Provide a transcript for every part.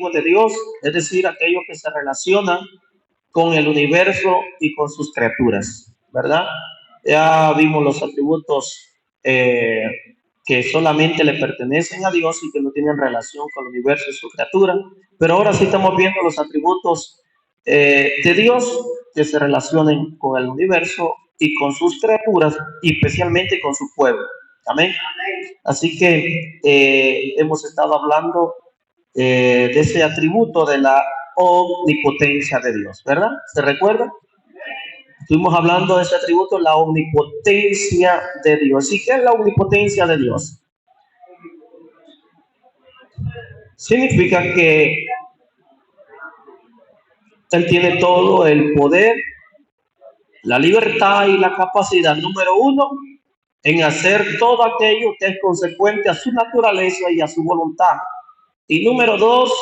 antiguos de Dios, es decir, aquellos que se relacionan con el universo y con sus criaturas, ¿verdad? Ya vimos los atributos eh, que solamente le pertenecen a Dios y que no tienen relación con el universo y su criatura, pero ahora sí estamos viendo los atributos de Dios que se relacionen con el universo y con sus criaturas y especialmente con su pueblo. Amén. Así que hemos estado hablando de ese atributo de la omnipotencia de Dios, ¿verdad? ¿Se recuerda? Estuvimos hablando de ese atributo, la omnipotencia de Dios. ¿Y qué es la omnipotencia de Dios? Significa que Él tiene todo el poder, la libertad y la capacidad, número uno, en hacer todo aquello que es consecuente a su naturaleza y a su voluntad. Y número dos,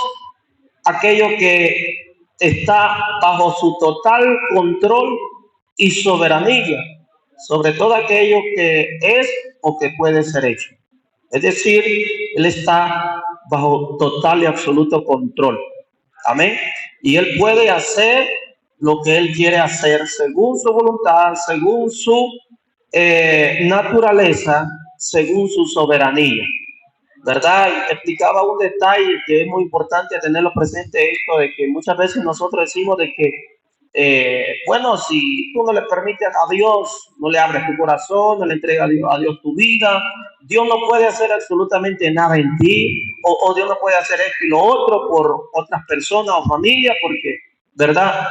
aquello que está bajo su total control y soberanía sobre todo aquello que es o que puede ser hecho. Es decir, Él está bajo total y absoluto control. Amén. Y Él puede hacer lo que Él quiere hacer según su voluntad, según su naturaleza, según su soberanía. ¿Verdad? Y explicaba un detalle que es muy importante tenerlo presente, esto de que muchas veces nosotros decimos de que bueno, si tú no le permites a Dios, no le abres tu corazón, no le entregas a Dios tu vida, Dios no puede hacer absolutamente nada en ti, o Dios no puede hacer esto y lo otro por otras personas o familias, porque, ¿verdad?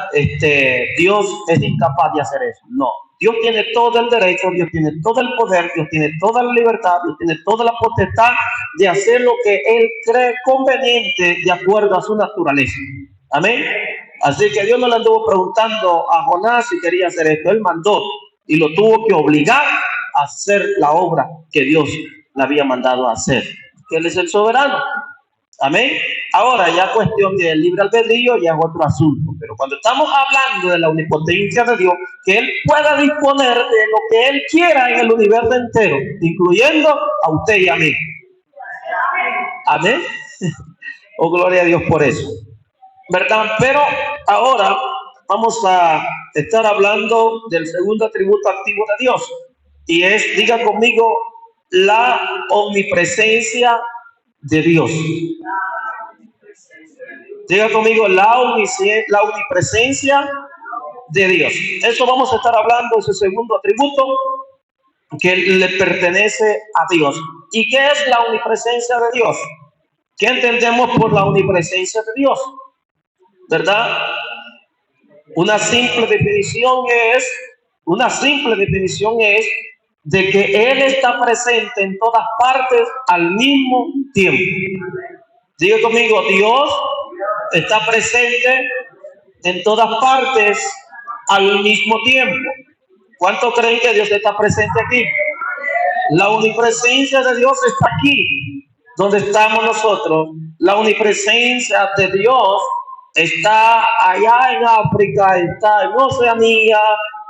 Dios es incapaz de hacer eso. No, Dios tiene todo el derecho, Dios tiene todo el poder, Dios tiene toda la libertad, Dios tiene toda la potestad de hacer lo que Él cree conveniente de acuerdo a su naturaleza. Amén. Así que Dios no le anduvo preguntando a Jonás si quería hacer esto. Él mandó y lo tuvo que obligar a hacer la obra que Dios le había mandado a hacer. Que Él es el soberano. Amén. Ahora ya cuestión del libre albedrío ya es otro asunto. Pero cuando estamos hablando de la omnipotencia de Dios, que Él pueda disponer de lo que Él quiera en el universo entero, incluyendo a usted y a mí. Amén. Oh, gloria a Dios por eso. ¿Verdad? Pero ahora vamos a estar hablando del segundo atributo activo de Dios y es, diga conmigo, la omnipresencia de Dios. Diga conmigo, la omnipresencia de Dios. Eso vamos a estar hablando, ese segundo atributo que le pertenece a Dios. ¿Y qué es la omnipresencia de Dios? ¿Qué entendemos por la omnipresencia de Dios? ¿Verdad? Una simple definición es de que Él está presente en todas partes al mismo tiempo. Diga conmigo, Dios está presente en todas partes al mismo tiempo. ¿Cuántos creen que Dios está presente aquí? La omnipresencia de Dios está aquí, donde estamos nosotros. La omnipresencia de Dios está allá en África, está en Oceanía,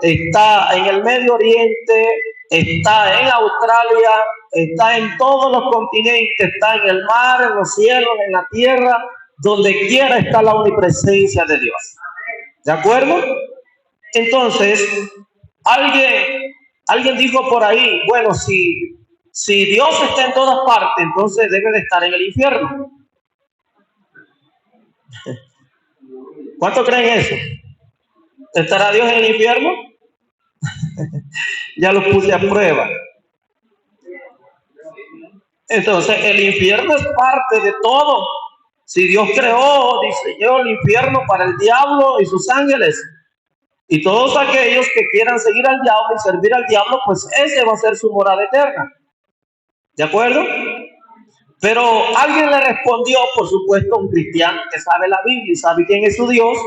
está en el Medio Oriente, está en Australia, está en todos los continentes, está en el mar, en los cielos, en la tierra, donde quiera está la omnipresencia de Dios. ¿De acuerdo? Entonces, alguien dijo por ahí, bueno, si Dios está en todas partes, entonces debe de estar en el infierno. ¿Cuánto creen eso? ¿Estará Dios en el infierno? Ya lo puse a prueba. Entonces, el infierno es parte de todo. Si Dios diseñó el infierno para el diablo y sus ángeles, y todos aquellos que quieran seguir al diablo y servir al diablo, pues ese va a ser su morada eterna. ¿De acuerdo? Pero alguien le respondió, por supuesto, un cristiano que sabe la Biblia y sabe quién es su Dios,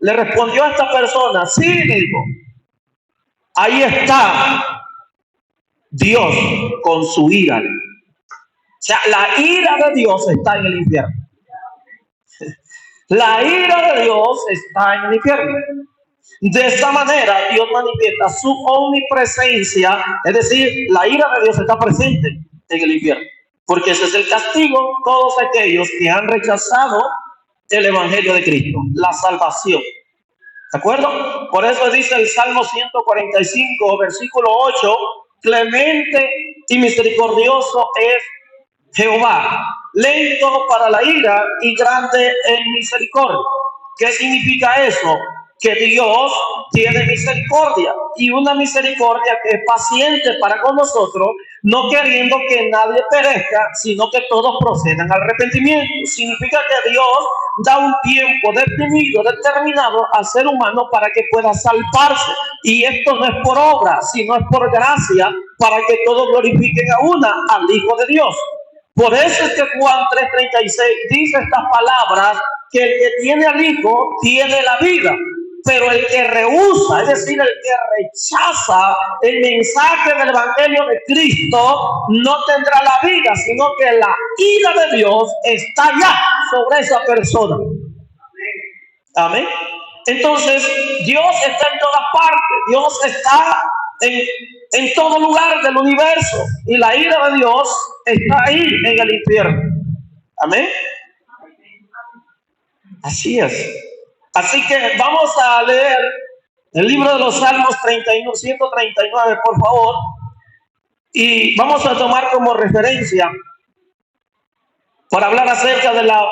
le respondió a esta persona, sí, dijo, ahí está Dios con su ira. O sea, la ira de Dios está en el infierno. La ira de Dios está en el infierno. De esa manera Dios manifiesta su omnipresencia, es decir, la ira de Dios está presente en el infierno, porque ese es el castigo. Todos aquellos que han rechazado el evangelio de Cristo, la salvación. ¿De acuerdo? Por eso dice el Salmo 145, versículo 8, clemente y misericordioso es Jehová, lento para la ira y grande en misericordia. ¿Qué significa eso? Que Dios tiene misericordia, y una misericordia que es paciente para con nosotros, no queriendo que nadie perezca, sino que todos procedan al arrepentimiento. Significa que Dios da un tiempo definido, determinado al ser humano para que pueda salvarse. Y esto no es por obra, sino es por gracia, para que todos glorifiquen a una al Hijo de Dios. Por eso es que Juan 3:36 dice estas palabras, que el que tiene al Hijo tiene la vida, pero el que rehúsa, es decir, el que rechaza el mensaje del evangelio de Cristo, no tendrá la vida, sino que la ira de Dios está ya sobre esa persona. Amén. Entonces, Dios está en todas partes, Dios está en todo lugar del universo, y la ira de Dios está ahí en el infierno. Amén. Así es. Así que vamos a leer el libro de los Salmos 139, por favor, y vamos a tomar como referencia para hablar acerca de la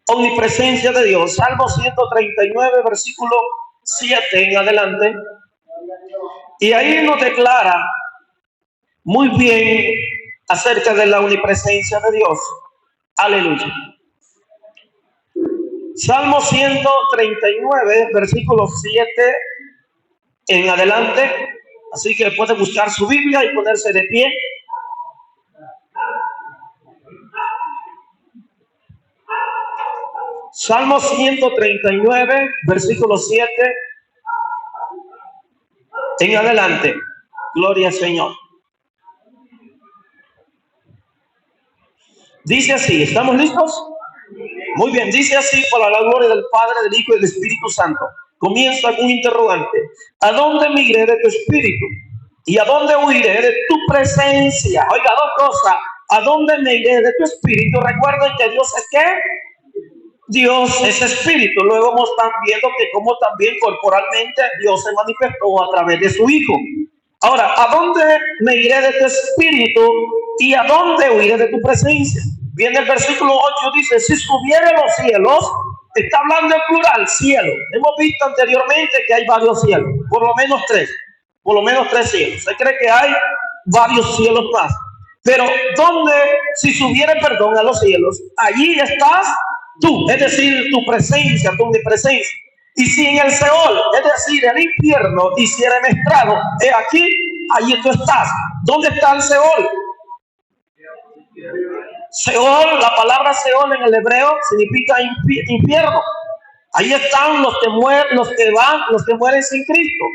omnipresencia de Dios. Salmo 139, versículo 7 en adelante. Y ahí nos declara muy bien acerca de la omnipresencia de Dios. Aleluya. Salmo 139, versículo 7 en adelante. Así que puede buscar su Biblia y ponerse de pie. Salmo 139, versículo 7 en adelante. Gloria al Señor. Dice así, ¿estamos listos? Muy bien, dice así: para la gloria del Padre, del Hijo y del Espíritu Santo. Comienza con un interrogante. ¿A dónde me iré de tu espíritu? ¿Y a dónde huiré de tu presencia? Oiga, dos cosas. ¿A dónde me iré de tu espíritu? Recuerden que Dios es ¿qué? Dios es espíritu. Luego vamos a estar viendo que como también corporalmente Dios se manifestó a través de su Hijo. Ahora, ¿a dónde me iré de tu espíritu? ¿Y a dónde huiré de tu presencia? Viene el versículo 8, dice: si subiere los cielos, está hablando en plural, cielo. Hemos visto anteriormente que hay varios cielos, por lo menos tres cielos. Se cree que hay varios cielos más. Pero ¿dónde? Si subiere, perdón, a los cielos, allí estás tú, es decir, tu presencia, tu omnipresencia. Y si en el Seol, es decir, el infierno, hiciera estrado, he aquí, allí tú estás. ¿Dónde está el Seol? Seol, la palabra Seol en el hebreo significa infierno. Ahí están los que mueren sin Cristo.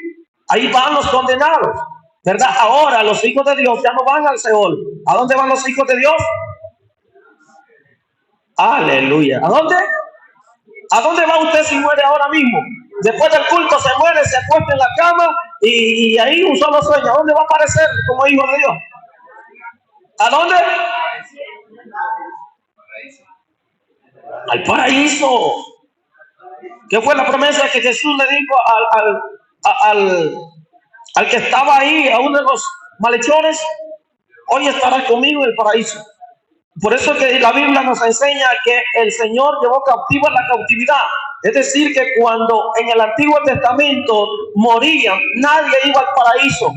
Ahí van los condenados, ¿verdad? Ahora los hijos de Dios ya no van al Seol. ¿A dónde van los hijos de Dios? Aleluya. ¿A dónde? ¿A dónde va usted si muere ahora mismo? Después del culto se muere, se acuesta en la cama y ahí un solo sueño. ¿A dónde va a aparecer como hijo de Dios? ¿A dónde? Al paraíso. ¿Qué fue la promesa que Jesús le dijo al que estaba ahí, a uno de los malhechores? Hoy estarás conmigo en el paraíso. Por eso que la Biblia nos enseña que el Señor llevó cautiva la cautividad. Es decir, que cuando en el Antiguo Testamento morían, nadie iba al paraíso,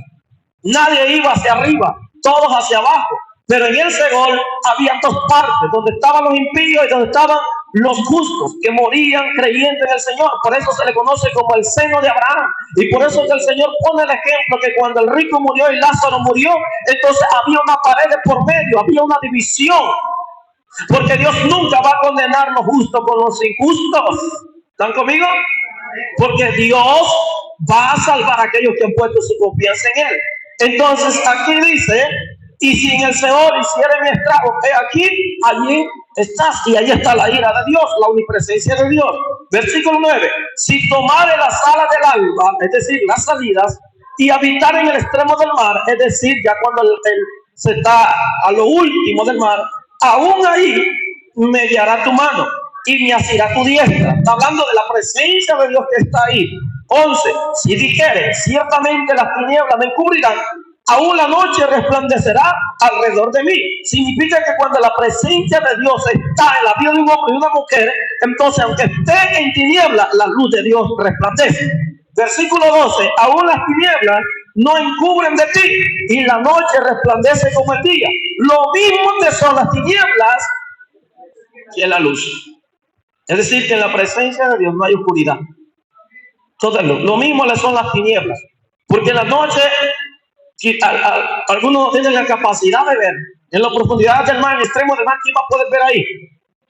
nadie iba hacia arriba, todos hacia abajo. Pero en el Seol había dos partes, donde estaban los impíos y donde estaban los justos, que morían creyendo en el Señor. Por eso se le conoce como el seno de Abraham. Y por eso que el Señor pone el ejemplo que cuando el rico murió y Lázaro murió, entonces había una pared de por medio, había una división. Porque Dios nunca va a condenar los justos con los injustos. ¿Están conmigo? Porque Dios va a salvar a aquellos que han puesto su confianza en Él. Entonces aquí dice: y si en el Seol hiciere mi estrago, he aquí, allí estás. Y ahí está la ira de Dios, la omnipresencia de Dios. Versículo 9: si tomare las alas del alba, es decir, las salidas, y habitar en el extremo del mar, es decir, ya cuando se está a lo último del mar, aún ahí me guiará tu mano, y me asirá tu diestra. Está hablando de la presencia de Dios que está ahí. 11. Si dijere, ciertamente las tinieblas me cubrirán, aún la noche resplandecerá alrededor de mí. Significa que cuando la presencia de Dios está en la vida de un hombre y una mujer, entonces aunque esté en tinieblas, la luz de Dios resplandece. Versículo 12. Aún las tinieblas no encubren de ti, y la noche resplandece como el día. Lo mismo que son las tinieblas que la luz. Es decir, que en la presencia de Dios no hay oscuridad. Todo es luz. Lo mismo le son las tinieblas. Porque en la noche algunos no tienen la capacidad de ver. En la profundidad del mar, en el extremo del mar, ¿quién va a poder ver ahí?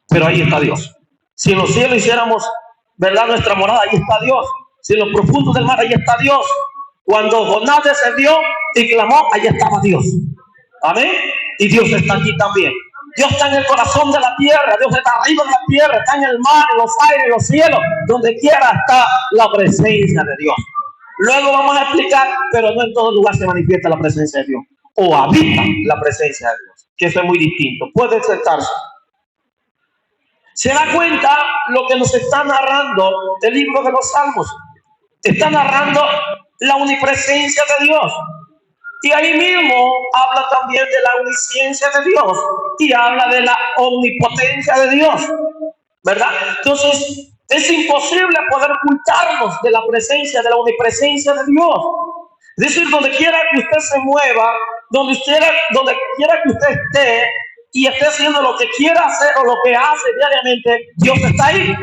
Pero ahí está Dios. Si en los cielos hiciéramos, ¿verdad?, nuestra morada, ahí está Dios. Si en los profundos del mar, ahí está Dios. Cuando Jonás descendió y clamó, ahí estaba Dios. Amén. Y Dios está aquí también. Dios está en el corazón de la tierra. Dios está arriba de la tierra. Está en el mar, en los aires, en los cielos. Donde quiera está la presencia de Dios. Luego vamos a explicar, pero no en todo lugar se manifiesta la presencia de Dios. O habita la presencia de Dios. Que eso es muy distinto. Puede sentarse. Se da cuenta lo que nos está narrando el libro de los Salmos. Está narrando la omnipresencia de Dios. Y ahí mismo habla también de la omnisciencia de Dios. Y habla de la omnipotencia de Dios. ¿Verdad? Entonces, es imposible poder ocultarnos de la presencia, de la omnipresencia de Dios. Es decir, donde quiera que usted se mueva, donde quiera que usted esté y esté haciendo lo que quiera hacer o lo que hace diariamente, Dios está ahí.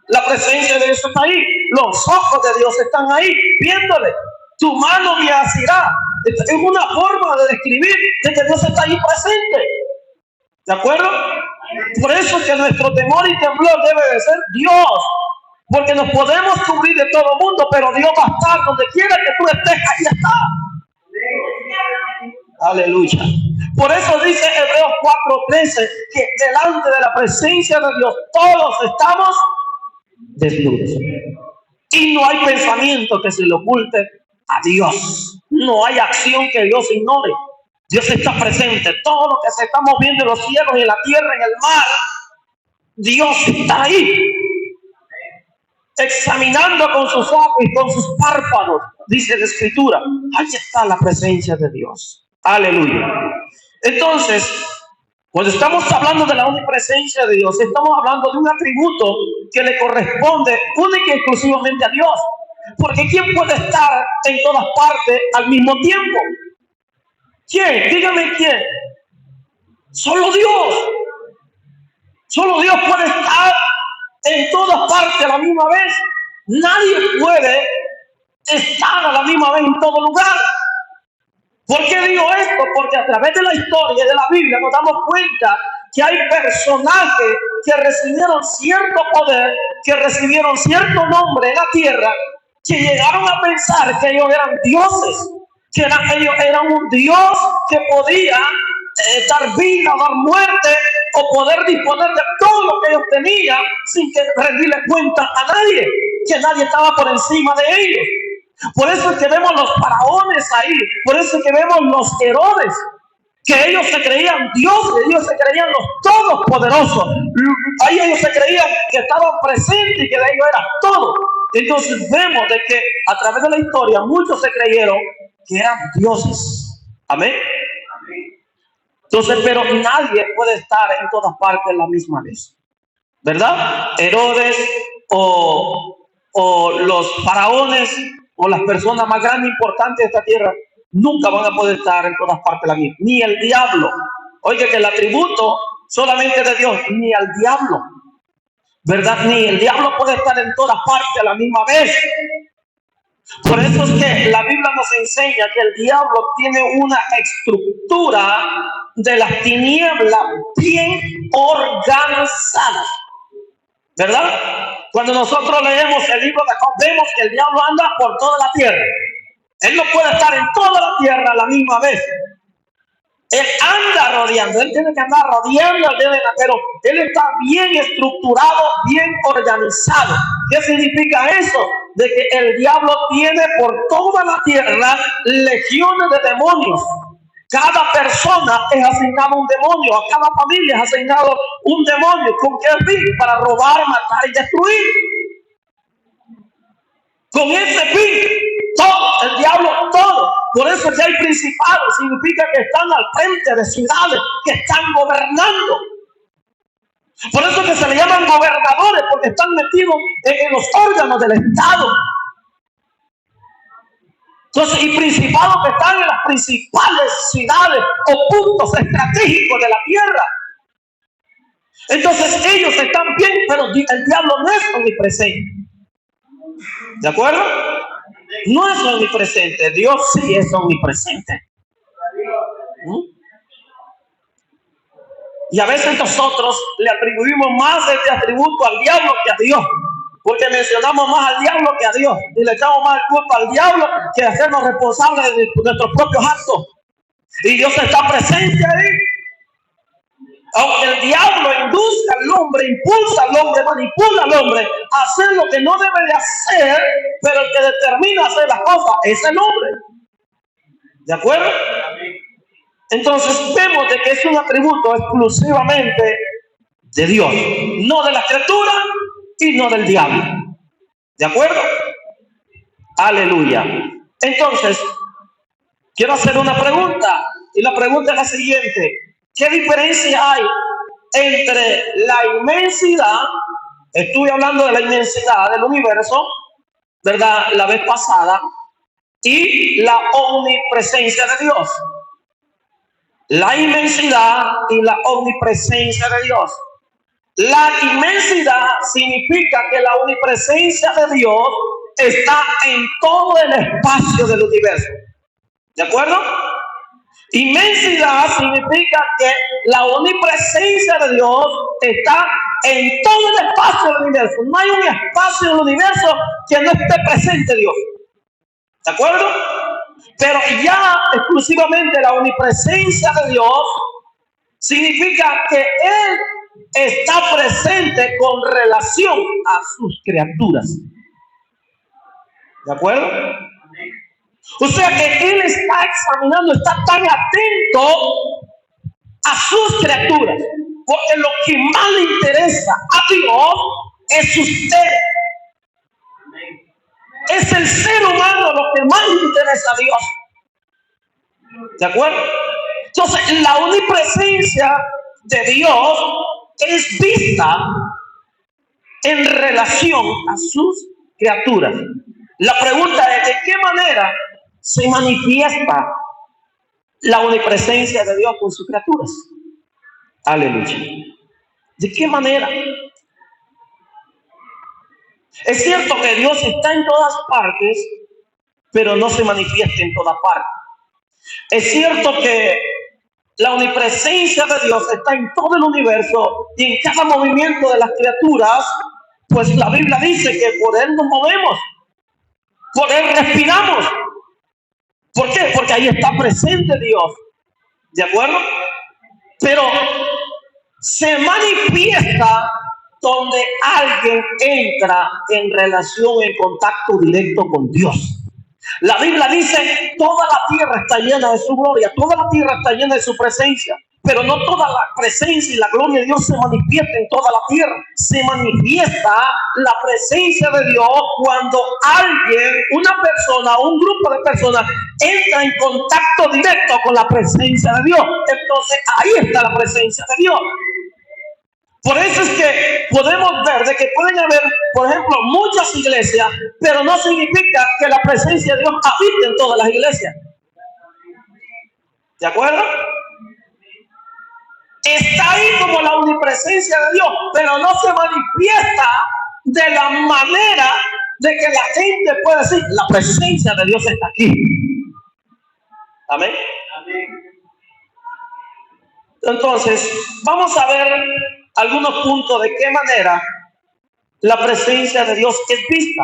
La presencia de Dios está ahí. Los ojos de Dios están ahí, viéndole. Tu mano me asirá. Es una forma de describir de que Dios está ahí presente. ¿De acuerdo? Por eso es que nuestro temor y temblor debe de ser Dios. Porque nos podemos cubrir de todo mundo, pero Dios va a estar donde quiera que tú estés, ahí está. Aleluya. Por eso dice Hebreos 4:13 que delante de la presencia de Dios todos estamos desnudos. Y no hay pensamiento que se le oculte a Dios. No hay acción que Dios ignore. Dios está presente. Todo lo que se está moviendo en los cielos y en la tierra, en el mar, Dios está ahí. Examinando con sus ojos y con sus párpados, dice la Escritura. Ahí está la presencia de Dios. Aleluya. Entonces, cuando estamos hablando de la omnipresencia de Dios, estamos hablando de un atributo que le corresponde única y exclusivamente a Dios. Porque ¿quién puede estar en todas partes al mismo tiempo? ¿Quién? Dígame quién. Solo Dios. Solo Dios puede estar en todas partes a la misma vez. Nadie puede estar a la misma vez en todo lugar. ¿Por qué digo esto? Porque a través de la historia de la Biblia nos damos cuenta que hay personajes que recibieron cierto poder, que recibieron cierto nombre en la tierra, que llegaron a pensar que ellos eran dioses, que ellos eran un Dios que podía dar vida, dar muerte o poder disponer de todo lo que ellos tenían sin que rendirle cuenta a nadie, que nadie estaba por encima de ellos. Por eso es que vemos los faraones ahí, por eso es que vemos los Herodes, que ellos se creían dioses, ellos se creían los todopoderosos. Ahí ellos se creían que estaban presentes y que de ellos era todo. Entonces vemos de que a través de la historia muchos se creyeron que eran dioses. Amén. Entonces, pero nadie puede estar en todas partes a la misma vez, ¿verdad? Herodes o los faraones o las personas más grandes e importantes de esta tierra nunca van a poder estar en todas partes a la misma. Ni el diablo. Oye, que el atributo solamente de Dios, ni al diablo, ¿verdad? Ni el diablo puede estar en todas partes a la misma vez. Por eso es que la Biblia nos enseña que el diablo tiene una estructura de las tinieblas bien organizada, ¿verdad? Cuando nosotros leemos el libro de Job, vemos que el diablo anda por toda la tierra. Él no puede estar en toda la tierra a la misma vez. Él anda rodeando, él tiene que andar rodeando, pero él está bien estructurado, bien organizado. ¿Qué significa eso? De que el diablo tiene por toda la tierra legiones de demonios. Cada persona es asignado un demonio, a cada familia es asignado un demonio. ¿Con qué fin? Para robar, matar y destruir. Con ese fin, todo, el diablo, todo. Por eso ya hay principados, significa que están al frente de ciudades, que están gobernando. Por eso que se le llaman gobernadores, porque están metidos en los órganos del Estado. Entonces, y principados que están en las principales ciudades o puntos estratégicos de la tierra. Entonces, ellos están bien, pero el diablo no es omnipresente. ¿De acuerdo? No es omnipresente. Dios sí es omnipresente. Y a veces nosotros le atribuimos más este atributo al diablo que a Dios. Porque mencionamos más al diablo que a Dios. Y le echamos más culpa al diablo que a hacernos responsables de nuestros propios actos. Y Dios está presente ahí. Aunque el diablo induce al hombre, impulsa al hombre, manipula al hombre a hacer lo que no debe de hacer, pero el que determina hacer las cosas es el hombre. ¿De acuerdo? Entonces vemos de que es un atributo exclusivamente de Dios, no de la criatura y no del diablo. ¿De acuerdo? Aleluya. Entonces, quiero hacer una pregunta, y la pregunta es la siguiente: ¿qué diferencia hay entre la inmensidad? Estuve hablando de la inmensidad del universo, ¿verdad?, la vez pasada, y la omnipresencia de Dios. La inmensidad y la omnipresencia de Dios. La inmensidad significa que la omnipresencia de Dios está en todo el espacio del universo. ¿De acuerdo? Inmensidad significa que la omnipresencia de Dios está en todo el espacio del universo. No hay un espacio del universo que no esté presente Dios. ¿De acuerdo? Pero ya exclusivamente la omnipresencia de Dios significa que Él está presente con relación a sus criaturas. ¿De acuerdo? O sea que Él está examinando, está tan atento a sus criaturas, porque lo que más le interesa a Dios es usted. Es el ser humano lo que más le interesa a Dios. ¿De acuerdo? Entonces, la omnipresencia de Dios es vista en relación a sus criaturas. La pregunta es: ¿de qué manera se manifiesta la omnipresencia de Dios con sus criaturas? Aleluya. ¿De qué manera? Es cierto que Dios está en todas partes, pero no se manifiesta en todas partes. Es cierto que la omnipresencia de Dios está en todo el universo y en cada movimiento de las criaturas, pues la Biblia dice que por Él nos movemos, por Él respiramos. ¿Por qué? Porque ahí está presente Dios. ¿De acuerdo? Pero se manifiesta donde alguien entra en relación, en contacto directo con Dios. La Biblia dice: toda la tierra está llena de su gloria, toda la tierra está llena de su presencia. Pero no toda la presencia y la gloria de Dios se manifiesta en toda la tierra. Se manifiesta la presencia de Dios cuando alguien, una persona, un grupo de personas entra en contacto directo con la presencia de Dios. Entonces ahí está la presencia de Dios. Por eso es que podemos ver de que pueden haber, por ejemplo, muchas iglesias, pero no significa que la presencia de Dios habite en todas las iglesias. ¿De acuerdo? Está ahí como la omnipresencia de Dios, pero no se manifiesta de la manera de que la gente puede decir: la presencia de Dios está aquí. Amén. Entonces, vamos a ver algunos puntos de qué manera la presencia de Dios es vista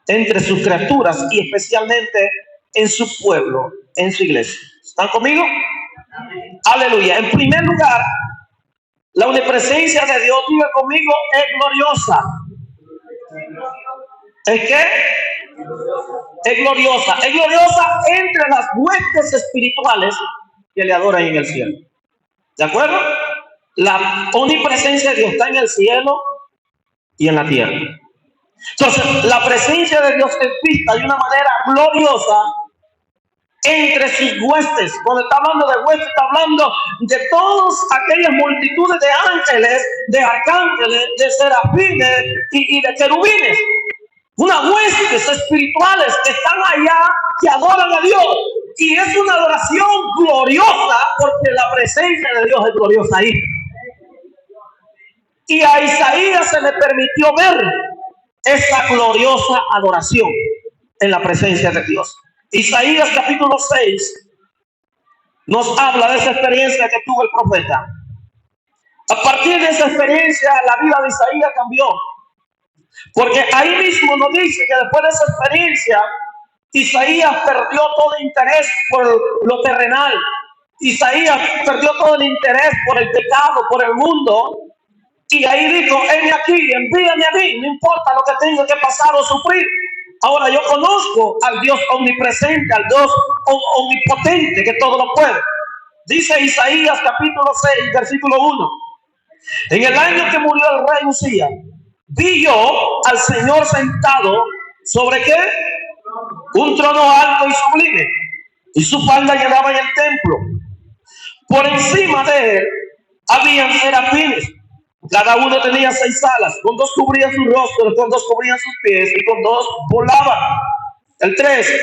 entre sus criaturas y especialmente en su pueblo, en su iglesia. ¿Están conmigo? Aleluya. En primer lugar, la omnipresencia de Dios, diga conmigo, es gloriosa. ¿Es qué? Es gloriosa. Es gloriosa entre las huestes espirituales que le adoran en el cielo. ¿De acuerdo? La omnipresencia de Dios está en el cielo y en la tierra. Entonces, la presencia de Dios es vista de una manera gloriosa entre sus huestes. Cuando está hablando de huestes, está hablando de todas aquellas multitudes de ángeles, de arcángeles, de serafines y de querubines. Unas huestes espirituales que están allá, que adoran a Dios. Y es una adoración gloriosa porque la presencia de Dios es gloriosa ahí. Y a Isaías se le permitió ver esa gloriosa adoración en la presencia de Dios. Isaías capítulo 6 nos habla de esa experiencia que tuvo el profeta. A partir de esa experiencia, la vida de Isaías cambió. Porque ahí mismo nos dice que después de esa experiencia, Isaías perdió todo interés por lo terrenal. Isaías perdió todo el interés por el pecado, por el mundo. Y ahí dijo, heme aquí, envíame a mí, no importa lo que tenga que pasar o sufrir. Ahora yo conozco al Dios omnipresente, al Dios omnipotente que todo lo puede. Dice Isaías capítulo 6, versículo 1. En el año que murió el rey Usías, vi yo al Señor sentado sobre ¿qué? Un trono alto y sublime, y su falda llenaba en el templo. Por encima de él habían serafines. Cada uno tenía 6 alas, con 2 cubrían su rostro, con 2 cubrían sus pies y con 2 volaban. El 3.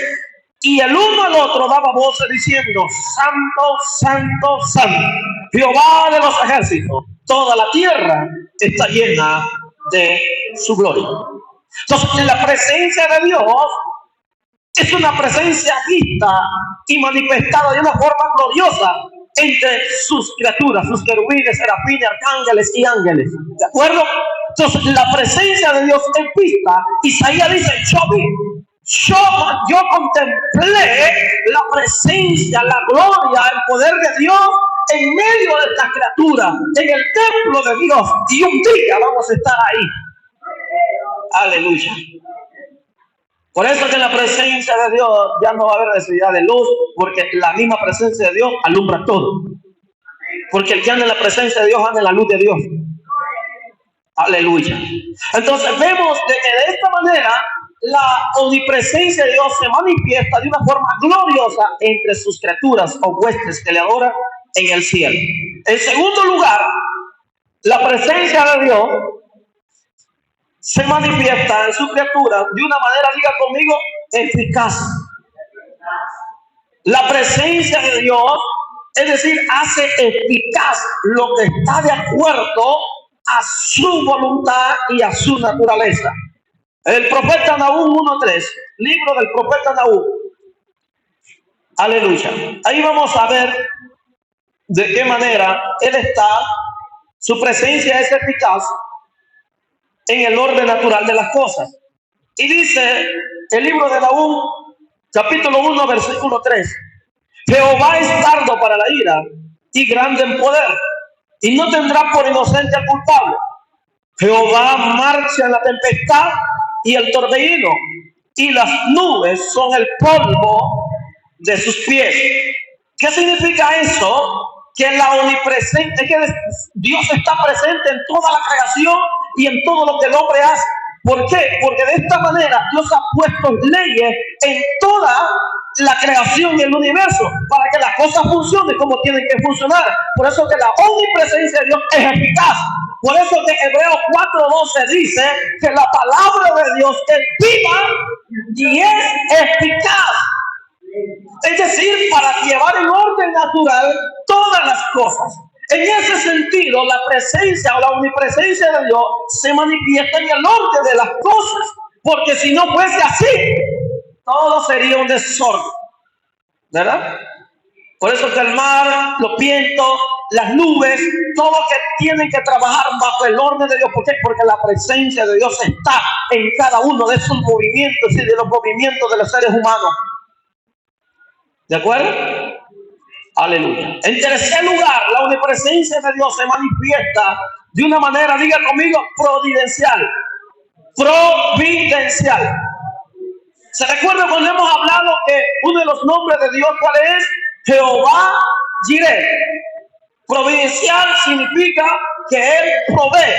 Y el uno al otro daba voces diciendo, Santo, Santo, Santo, Jehová de los ejércitos. Toda la tierra está llena de su gloria. Entonces, la presencia de Dios es una presencia vista y manifestada de una forma gloriosa entre sus criaturas, sus querubines, serafines, arcángeles y ángeles. ¿De acuerdo? Entonces, la presencia de Dios es vista. Isaías dice, yo contemplé la presencia, la gloria, el poder de Dios en medio de esta criatura, en el templo de Dios. Y un día vamos a estar ahí. Aleluya. Por eso que en la presencia de Dios ya no va a haber necesidad de luz, porque la misma presencia de Dios alumbra todo. Porque el que anda en la presencia de Dios anda en la luz de Dios. Aleluya. Entonces vemos de que de esta manera la omnipresencia de Dios se manifiesta de una forma gloriosa entre sus criaturas o huestes que le adoran en el cielo. En segundo lugar, la presencia de Dios se manifiesta en su criatura de una manera, diga conmigo, eficaz. La presencia de Dios, es decir, hace eficaz lo que está de acuerdo a su voluntad y a su naturaleza. El profeta Nahum 1:3, libro del profeta Nahum. Aleluya. Ahí vamos a ver de qué manera él está, su presencia es eficaz en el orden natural de las cosas. Y dice el libro de Nahum, capítulo 1, versículo 3. Jehová es tardo para la ira y grande en poder, y no tendrá por inocente al culpable. Jehová marcha en la tempestad y el torbellino, y las nubes son el polvo de sus pies. ¿Qué significa eso? Que la omnipresencia, que Dios está presente en toda la creación y en todo lo que el hombre hace. ¿Por qué? Porque de esta manera Dios ha puesto leyes en toda la creación y el universo para que las cosas funcionen como tienen que funcionar. Por eso que la omnipresencia de Dios es eficaz. Por eso que Hebreos 4:12 dice que la palabra de Dios es viva y es eficaz. Es decir, para llevar en orden natural todas las cosas. En ese sentido, la presencia o la omnipresencia de Dios se manifiesta en el orden de las cosas. Porque si no fuese así, todo sería un desorden. ¿Verdad? Por eso que el mar, los vientos, las nubes, todo que tienen que trabajar bajo el orden de Dios. ¿Por qué? Porque la presencia de Dios está en cada uno de sus movimientos y de los movimientos de los seres humanos. ¿De acuerdo? Aleluya. En tercer lugar, la omnipresencia de Dios se manifiesta de una manera, diga conmigo, providencial. Providencial. ¿Se recuerda cuando hemos hablado que uno de los nombres de Dios, cuál es? Jehová Jireh. Providencial significa que Él provee.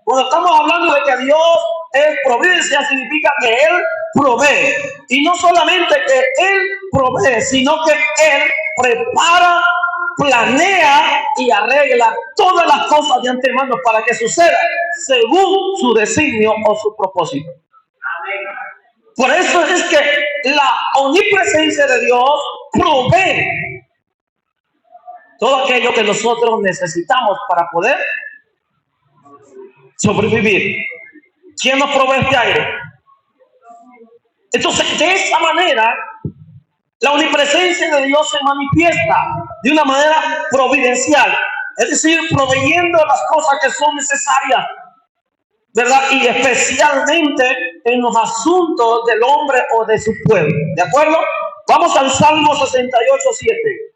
Cuando estamos hablando de que Dios es providencial, significa que Él provee. Y no solamente que Él provee, sino que Él prepara, planea y arregla todas las cosas de antemano para que suceda según su designio o su propósito. Por eso es que la omnipresencia de Dios provee todo aquello que nosotros necesitamos para poder sobrevivir. ¿Quién nos provee este aire? Entonces, de esa manera, la omnipresencia de Dios se manifiesta de una manera providencial, es decir, proveyendo las cosas que son necesarias, ¿verdad? Y especialmente en los asuntos del hombre o de su pueblo. ¿De acuerdo? Vamos al Salmo 68:7.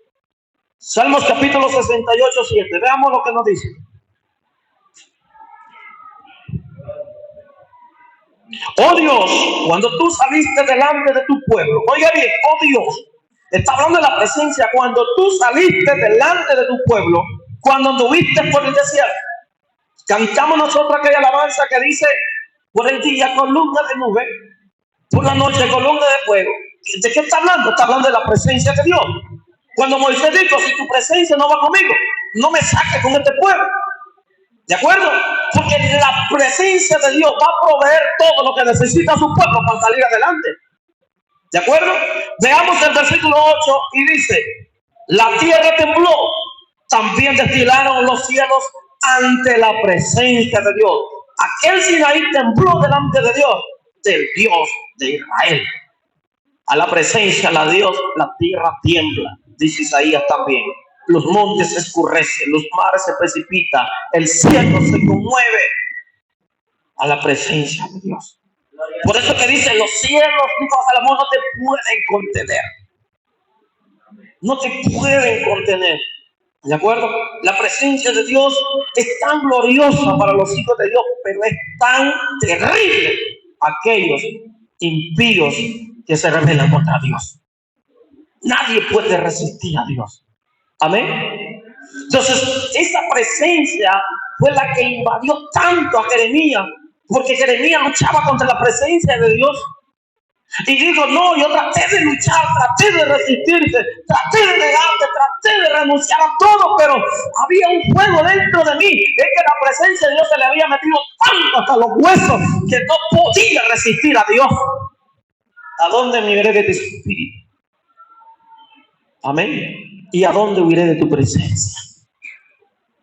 Salmos capítulo 68:7. Veamos lo que nos dice. Oh Dios, cuando tú saliste delante de tu pueblo, oiga bien, oh Dios, está hablando de la presencia, cuando tú saliste delante de tu pueblo, cuando anduviste por el desierto. Cantamos nosotros aquella alabanza que dice, por el día columna de nube, por la noche columna de fuego. ¿De qué está hablando? Está hablando de la presencia de Dios. Cuando Moisés dijo, si tu presencia no va conmigo, no me saques con este pueblo. ¿De acuerdo? Porque la presencia de Dios va a proveer todo lo que necesita su pueblo para salir adelante. ¿De acuerdo? Veamos el versículo 8 y dice, la tierra tembló, también destilaron los cielos ante la presencia de Dios. Aquel Sinaí tembló delante de Dios, del Dios de Israel. A la presencia de Dios, la tierra tiembla, dice Isaías también. Los montes se escurrecen, los mares se precipitan, el cielo se conmueve a la presencia de Dios. Por eso que dice, los cielos, dijo Salomón, no te pueden contener. No te pueden contener. ¿De acuerdo? La presencia de Dios es tan gloriosa para los hijos de Dios, pero es tan terrible a aquellos impíos que se rebelan contra Dios. Nadie puede resistir a Dios. Amén. Entonces, esa presencia fue la que invadió tanto a Jeremías, porque Jeremías luchaba contra la presencia de Dios. Y dijo, no, yo traté de luchar, traté de resistirte, traté de negarte, traté de renunciar a todo, pero había un fuego dentro de mí. Es que la presencia de Dios se le había metido tanto hasta los huesos que no podía resistir a Dios. ¿A dónde me iré de tu espíritu? Amén. ¿Y a dónde huiré de tu presencia?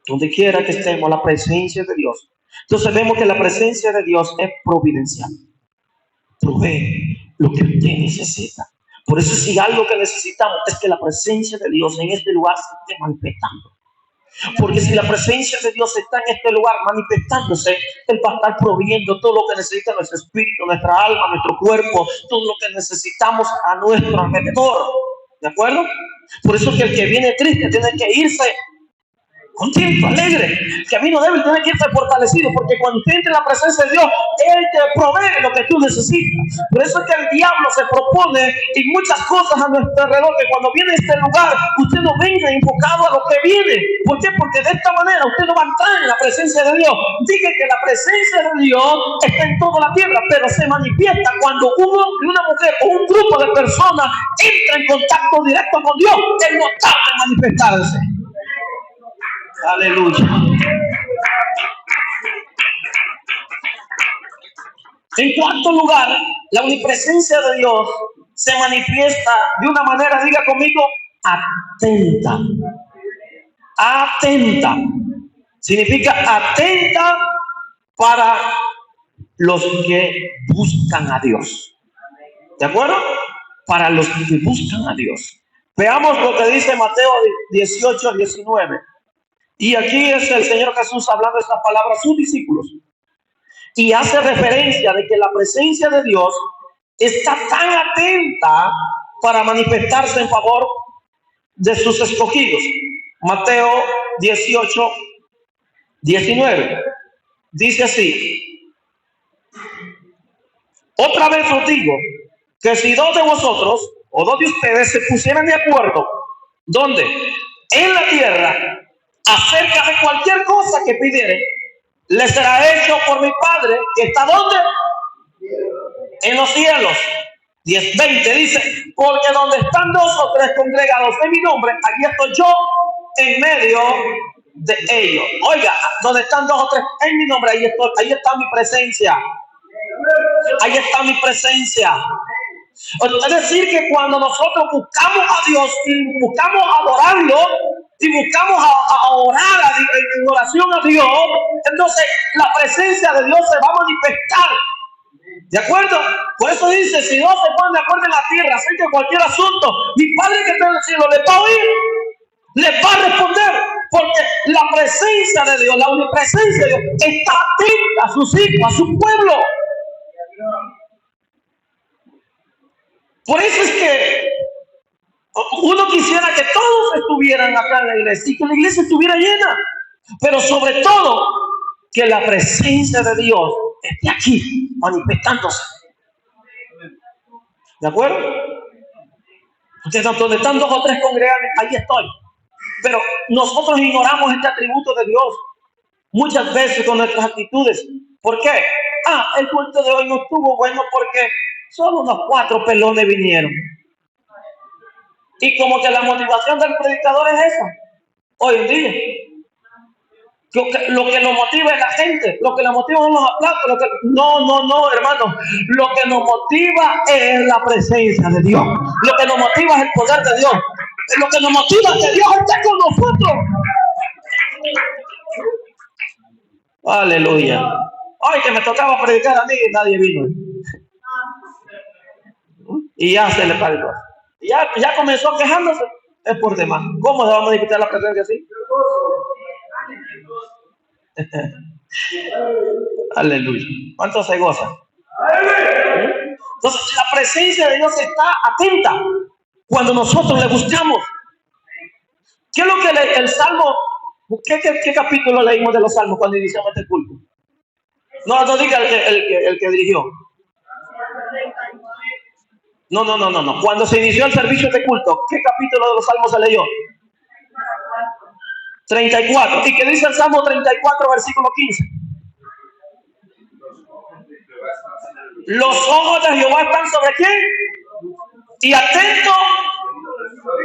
Donde quiera que estemos, la presencia de Dios. Entonces vemos que la presencia de Dios es providencial. Provee lo que usted necesita. Por eso, si algo que necesitamos es que la presencia de Dios en este lugar se esté manifestando. Porque si la presencia de Dios está en este lugar manifestándose, Él va a estar proveyendo todo lo que necesita nuestro espíritu, nuestra alma, nuestro cuerpo, todo lo que necesitamos a nuestro alrededor. ¿De acuerdo? Por eso que el que viene triste tiene que irse contento, alegre. El camino débil tiene que irse fortalecido, porque cuando usted entre en la presencia de Dios, Él te provee lo que tú necesitas. Por eso es que el diablo se propone y muchas cosas a nuestro alrededor, que cuando viene a este lugar, usted no venga enfocado a lo que viene. ¿Por qué? Porque de esta manera usted no va a entrar en la presencia de Dios. Dije que la presencia de Dios está en toda la tierra, pero se manifiesta cuando una mujer o un grupo de personas entra en contacto directo con Dios. Él no tarda en manifestarse. Aleluya. En cuarto lugar, la omnipresencia de Dios se manifiesta de una manera, diga conmigo, atenta. Atenta. Significa atenta para los que buscan a Dios. ¿De acuerdo? Para los que buscan a Dios. Veamos lo que dice Mateo 18:19. Y aquí es el Señor Jesús hablando estas palabras a sus discípulos. Y hace referencia de que la presencia de Dios está tan atenta para manifestarse en favor de sus escogidos. Mateo 18:19. Dice así. Otra vez os digo que si dos de vosotros o dos de ustedes se pusieran de acuerdo, ¿dónde? En la tierra, acerca de cualquier cosa que pidieren, le será hecho por mi Padre, que está ¿dónde? En los cielos. 10:20 dice, porque donde están dos o tres congregados en mi nombre, aquí estoy yo en medio de ellos. Oiga, donde están dos o tres en mi nombre, ahí estoy, ahí está mi presencia. Ahí está mi presencia. Es decir, que cuando nosotros buscamos a Dios y buscamos adorarlo y buscamos a orar en oración a Dios, entonces la presencia de Dios se va a manifestar. ¿De acuerdo? Por eso dice, si dos se ponen de acuerdo en la tierra acerca de cualquier asunto, mi Padre que está en el cielo les va a oír, les va a responder, porque la presencia de Dios, la omnipresencia de Dios, está atenta a sus hijos, a su pueblo. Por eso es que uno quisiera que todos estuvieran acá en la iglesia y que la iglesia estuviera llena, pero sobre todo que la presencia de Dios esté aquí manifestándose. ¿De acuerdo? Ustedes, donde están dos o tres congregados, ahí estoy. Pero nosotros ignoramos este atributo de Dios muchas veces con nuestras actitudes. ¿Por qué? El culto de hoy no estuvo bueno porque solo unos 4 pelones vinieron. Y como que la motivación del predicador es esa. Hoy en día. Lo que nos motiva es la gente. Lo que nos motiva son los aplausos. No, hermano. Lo que nos motiva es la presencia de Dios. Lo que nos motiva es el poder de Dios. Lo que nos motiva es que Dios esté con nosotros. Aleluya. Ay, que me tocaba predicar a mí y nadie vino. Y ya se le paró. Ya comenzó quejándose. Es por demás. ¿Cómo se va a modificar la presencia así? Aleluya. ¿Cuántos se gozan? Entonces, la presencia de Dios está atenta cuando nosotros le buscamos. ¿Qué es lo que el Salmo? ¿Qué capítulo leímos de los Salmos cuando iniciamos este culto? No diga el que dirigió. No. Cuando se inició el servicio de culto, ¿qué capítulo de los Salmos se leyó? 34. ¿Y qué dice el Salmo 34, versículo 15? Los ojos de Jehová están sobre quién? Y atento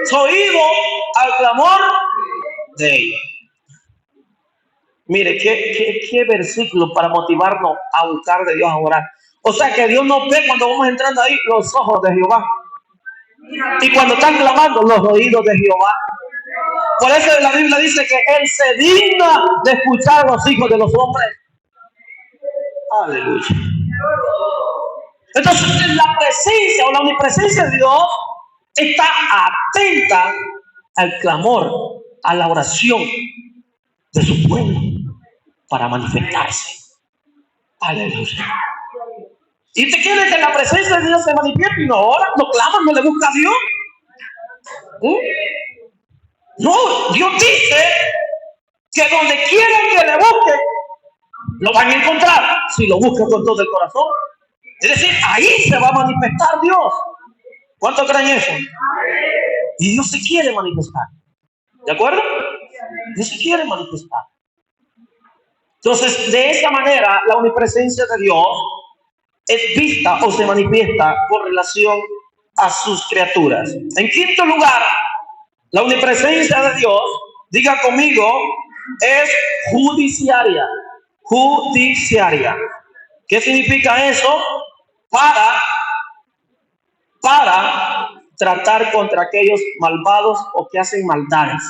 su oído al clamor de ellos. Mire, qué versículo para motivarnos a buscar de Dios, a orar. O sea que Dios nos ve cuando vamos entrando ahí, los ojos de Jehová. Y cuando están clamando, los oídos de Jehová. Por eso la Biblia dice que Él se digna de escuchar a los hijos de los hombres. Aleluya. Entonces la presencia o la omnipresencia de Dios está atenta al clamor, a la oración de su pueblo para manifestarse. Aleluya. ¿Y usted quiere que la presencia de Dios se manifieste y no ora, no clama, no le busca a Dios? No, Dios dice que donde quieran que le busquen, lo van a encontrar si lo buscan con todo el corazón. Es decir, ahí se va a manifestar Dios. ¿Cuántos creen eso? Y Dios se quiere manifestar. ¿De acuerdo? Dios se quiere manifestar. Entonces, de esa manera, la omnipresencia de Dios es vista o se manifiesta con relación a sus criaturas. En quinto lugar, la omnipresencia de Dios, diga conmigo, es judiciaria. Judiciaria. ¿Qué significa eso? Para tratar contra aquellos malvados o que hacen maldades.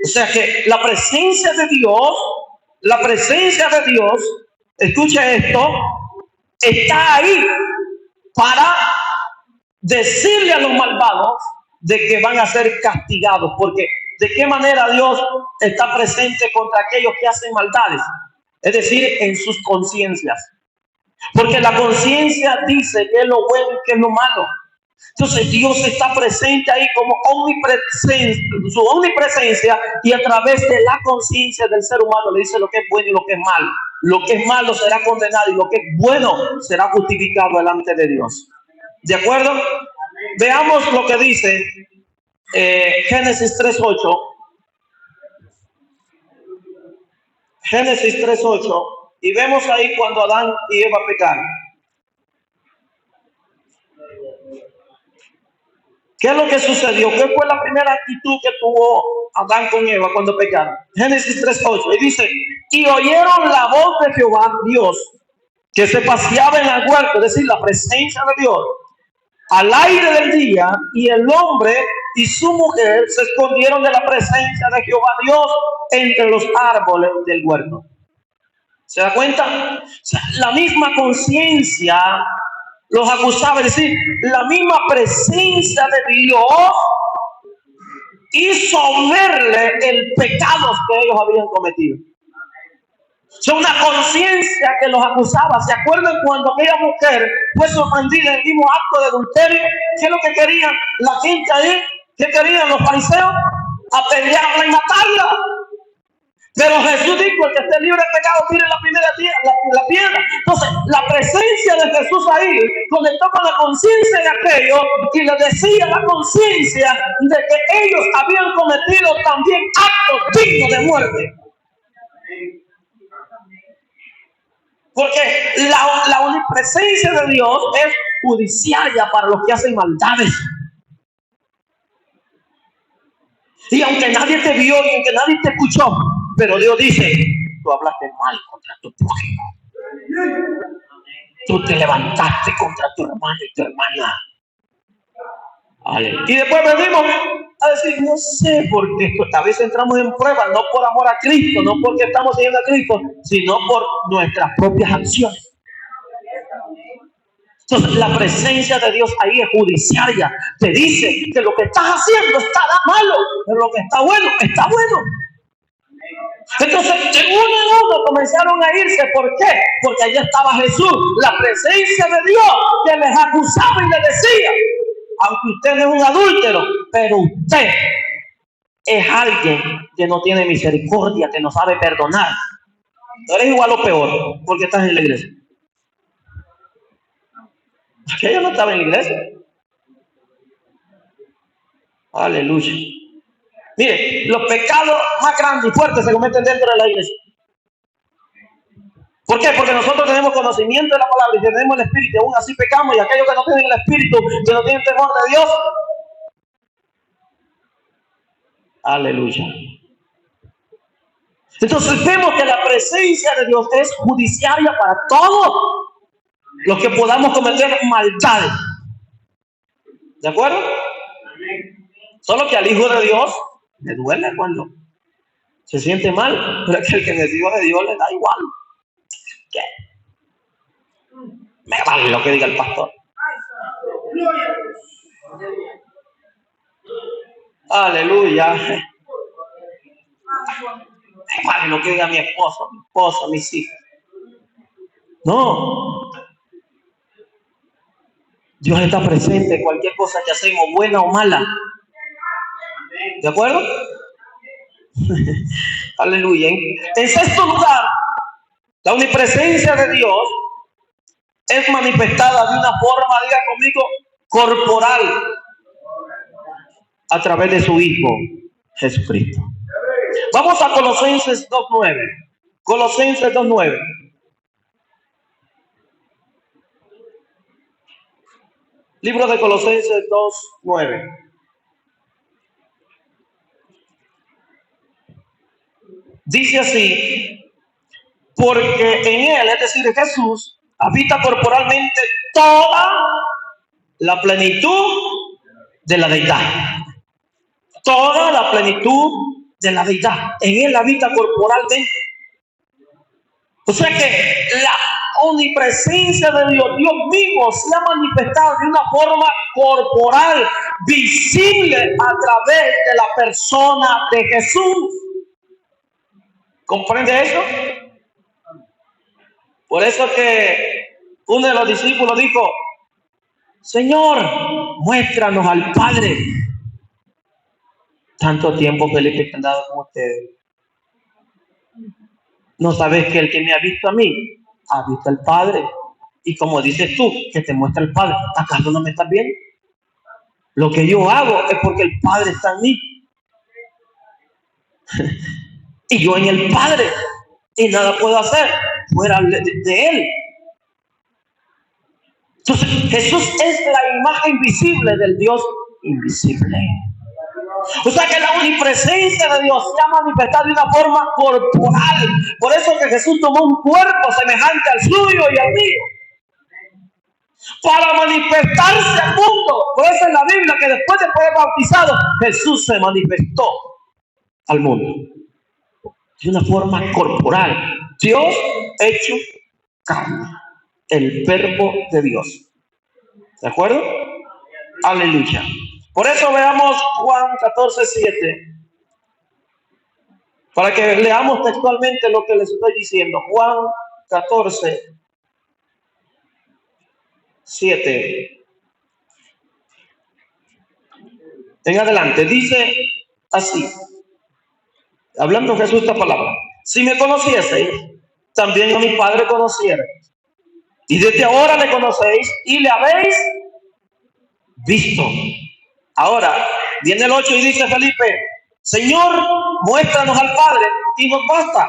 O sea que la presencia de Dios, escuche esto, está ahí para decirle a los malvados de que van a ser castigados, porque ¿de qué manera Dios está presente contra aquellos que hacen maldades? Es decir, en sus conciencias. Porque la conciencia dice qué es lo bueno y qué es lo malo. Entonces Dios está presente ahí como su omnipresencia, y a través de la conciencia del ser humano le dice lo que es bueno y lo que es malo. Lo que es malo será condenado y lo que es bueno será justificado delante de Dios. ¿De acuerdo? Veamos lo que dice Génesis 3:8. Génesis 3:8. Y vemos ahí cuando Adán y Eva pecaron. ¿Qué es lo que sucedió? ¿Qué fue la primera actitud que tuvo Adán con Eva cuando pecaron? Génesis 3:8. Y dice, y oyeron la voz de Jehová, Dios, que se paseaba en el huerto, es decir, la presencia de Dios, al aire del día, y el hombre y su mujer se escondieron de la presencia de Jehová Dios entre los árboles del huerto. ¿Se da cuenta? O sea, la misma conciencia los acusaba, es decir, la misma presencia de Dios hizo verle el pecado que ellos habían cometido. Es una conciencia que los acusaba. ¿Se acuerdan cuando aquella mujer fue sorprendida en el mismo acto de adulterio? ¿Qué es lo que querían la gente ahí? ¿Qué querían los fariseos? Apedrearla y matarla. Pero Jesús dijo, el que esté libre de pecado, tire la primera piedra. Entonces, la presencia de Jesús ahí conectó con la conciencia de aquellos y le decía a la conciencia de que ellos habían cometido también actos dignos de muerte. Porque la omnipresencia de Dios es judiciaria para los que hacen maldades. Y aunque nadie te vio y aunque nadie te escuchó, pero Dios dice, tú hablaste mal contra tu prójimo. Tú te levantaste contra tu hermano y tu hermana. Y después venimos a decir, no sé por qué. A veces entramos en pruebas, no por amor a Cristo, no porque estamos siguiendo a Cristo, sino por nuestras propias acciones. Entonces, la presencia de Dios ahí es judiciaria. Te dice que lo que estás haciendo está malo, pero lo que está bueno, está bueno. Entonces, de uno en uno comenzaron a irse. ¿Por qué? Porque allí estaba Jesús, la presencia de Dios, que les acusaba y les decía, aunque usted no es un adúltero, pero usted es alguien que no tiene misericordia, que no sabe perdonar. No eres igual o peor porque estás en la iglesia. Aquello no estaba en la iglesia. Aleluya. Mire, los pecados más grandes y fuertes se cometen dentro de la iglesia. ¿Por qué? Porque nosotros tenemos conocimiento de la palabra y tenemos el Espíritu, y aún así pecamos, y aquellos que no tienen el Espíritu, que no tienen temor de Dios. Aleluya. Entonces vemos que la presencia de Dios es judiciaria para todos los que podamos cometer maldades. ¿De acuerdo? Solo que al Hijo de Dios le duele cuando se siente mal, pero es que el que es Hijo de Dios le da igual. ¿Qué? Me vale lo que diga el pastor. Aleluya. Me vale lo que diga mi esposo, mi esposa, mis hijos. No. Dios está presente en cualquier cosa que hacemos, buena o mala. ¿De acuerdo? Aleluya. En sexto lugar, la omnipresencia de Dios es manifestada de una forma, diga conmigo, corporal, a través de su Hijo Jesucristo. Vamos a Colosenses 2:9. Colosenses 2:9. Libro de Colosenses 2:9. Dice así, porque en Él, es decir, en Jesús, habita corporalmente toda la plenitud de la deidad. Toda la plenitud de la deidad. En Él habita corporalmente. O sea que la omnipresencia de Dios, Dios mismo, se ha manifestado de una forma corporal, visible a través de la persona de Jesús. ¿Comprende eso? Por eso que uno de los discípulos dijo, Señor, muéstranos al Padre. Tanto tiempo, Felipe, que he andado con ustedes. ¿No sabes que el que me ha visto a mí, ha visto al Padre? Y como dices tú, que te muestra el Padre, ¿acaso no me estás viendo? Lo que yo hago es porque el Padre está en mí. Y yo en el Padre. Y nada puedo hacer fuera de Él. Entonces, Jesús es la imagen visible del Dios invisible. O sea que la omnipresencia de Dios se ha manifestado de una forma corporal. Por eso que Jesús tomó un cuerpo semejante al suyo y al mío, para manifestarse al mundo. Por eso en la Biblia que después de ser bautizado, Jesús se manifestó al mundo de una forma corporal. Dios hecho carne, el verbo de Dios. ¿De acuerdo? Aleluya. Por eso veamos Juan 14:7, para que leamos textualmente lo que les estoy diciendo. Juan 14:7. En adelante, dice así, hablando Jesús esta palabra: si me conocieseis, también a mi Padre conocierais. Y desde ahora le conocéis y le habéis visto. Ahora, viene el 8 y dice Felipe: Señor, muéstranos al Padre y nos basta.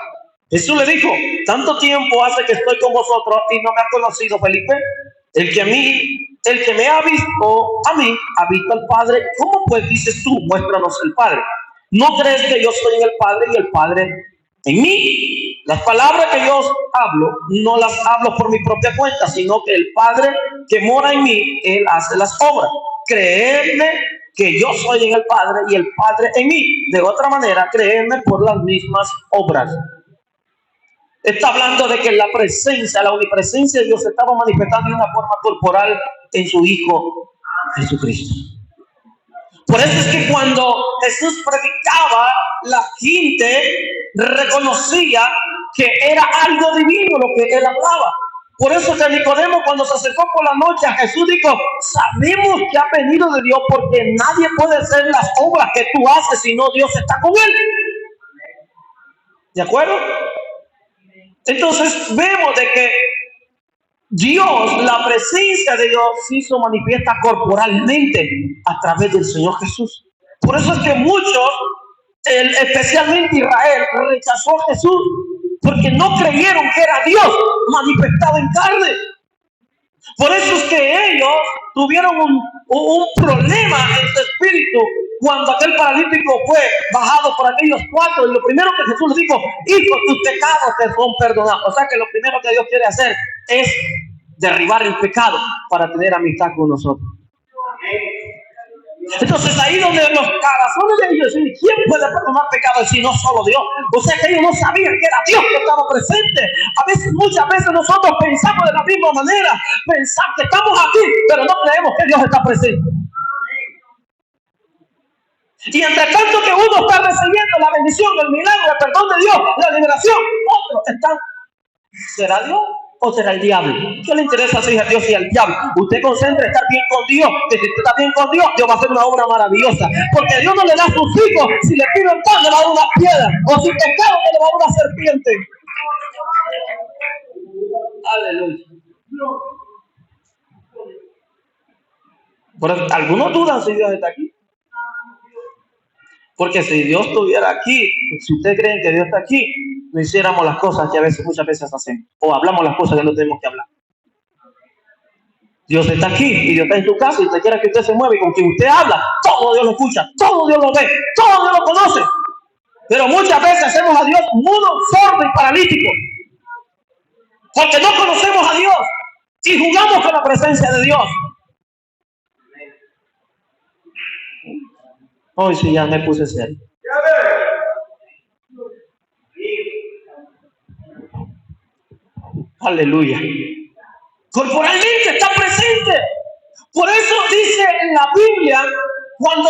Jesús le dijo: tanto tiempo hace que estoy con vosotros y no me has conocido, Felipe. El que me ha visto a mí, ha visto al Padre. ¿Cómo pues dices tú, muéstranos el Padre? ¿No crees que yo soy en el Padre y el Padre en mí? Las palabras que yo os hablo, no las hablo por mi propia cuenta, sino que el Padre que mora en mí, Él hace las obras. Creedme que yo soy en el Padre y el Padre en mí. De otra manera, creedme por las mismas obras. Está hablando de que la presencia, la omnipresencia de Dios se estaba manifestando de una forma corporal en su Hijo Jesucristo. Por eso es que cuando Jesús predicaba, la gente reconocía que era algo divino lo que él hablaba. Por eso que Nicodemo, cuando se acercó por la noche a Jesús, dijo: sabemos que ha venido de Dios, porque nadie puede hacer las obras que tú haces si no Dios está con él. ¿De acuerdo? Entonces vemos de que Dios, la presencia de Dios, se hizo manifiesta corporalmente a través del Señor Jesús. Por eso es que muchos, especialmente Israel, rechazó a Jesús, porque no creyeron que era Dios manifestado en carne. Por eso es que ellos tuvieron un problema en su espíritu cuando aquel paralítico fue bajado por aquellos cuatro, y lo primero que Jesús les dijo: hijo, tus pecados te son perdonados. O sea que lo primero que Dios quiere hacer es derribar el pecado para tener amistad con nosotros. Entonces ahí donde los corazones de ellos dicen: ¿quién puede perdonar pecados si no solo Dios? O sea que ellos no sabían que era Dios que estaba presente. A veces, muchas veces nosotros pensamos de la misma manera, pensamos que estamos aquí, pero no creemos que Dios está presente. Y entre tanto que uno está recibiendo la bendición, el milagro, el perdón de Dios, la liberación, otros están: ¿será Dios o será el diablo? ¿Qué le interesa si es a Dios y al diablo? Usted concentre estar bien con Dios, que si usted está bien con Dios, Dios va a hacer una obra maravillosa. Porque Dios no le da a sus hijos, si le piden pan, le va a dar una piedra, o si pescado, le va a dar una serpiente. Aleluya. Pero algunos dudan si Dios está aquí. Porque si Dios estuviera aquí, si ustedes creen que Dios está aquí, no hiciéramos las cosas que muchas veces hacemos, o hablamos las cosas que no tenemos que hablar. Dios está aquí y Dios está en tu casa, y usted quiere que usted se mueva, y con quien usted habla, todo Dios lo escucha, todo Dios lo ve, todo Dios lo conoce. Pero muchas veces hacemos a Dios mudo, sordo y paralítico, porque no conocemos a Dios y jugamos con la presencia de Dios. Hoy sí ya me puse serio. Aleluya. Corporalmente está presente. Por eso dice en la Biblia, cuando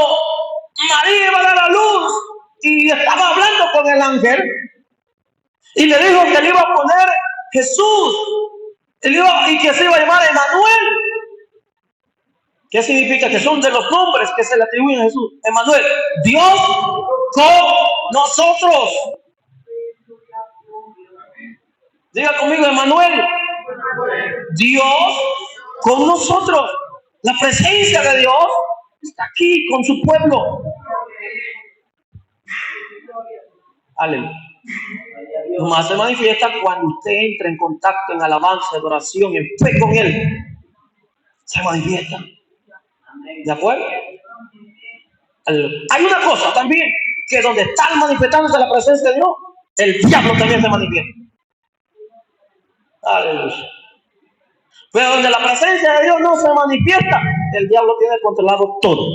María iba a dar a luz y estaba hablando con el ángel, y le dijo que le iba a poner Jesús, y que se iba a llamar Emmanuel. ¿Qué significa? Que son de los nombres que se le atribuyen a Jesús. Emmanuel, Dios con nosotros. Diga conmigo, Emmanuel, Dios con nosotros. La presencia de Dios está aquí con su pueblo. Aleluya. Nomás se manifiesta cuando usted entra en contacto, en alabanza, en adoración, en fe con Él. Se manifiesta. ¿De acuerdo? Hay una cosa también, que donde está manifestándose la presencia de Dios, el diablo también se manifiesta. Aleluya. Pero donde la presencia de Dios no se manifiesta, el diablo tiene controlado todo.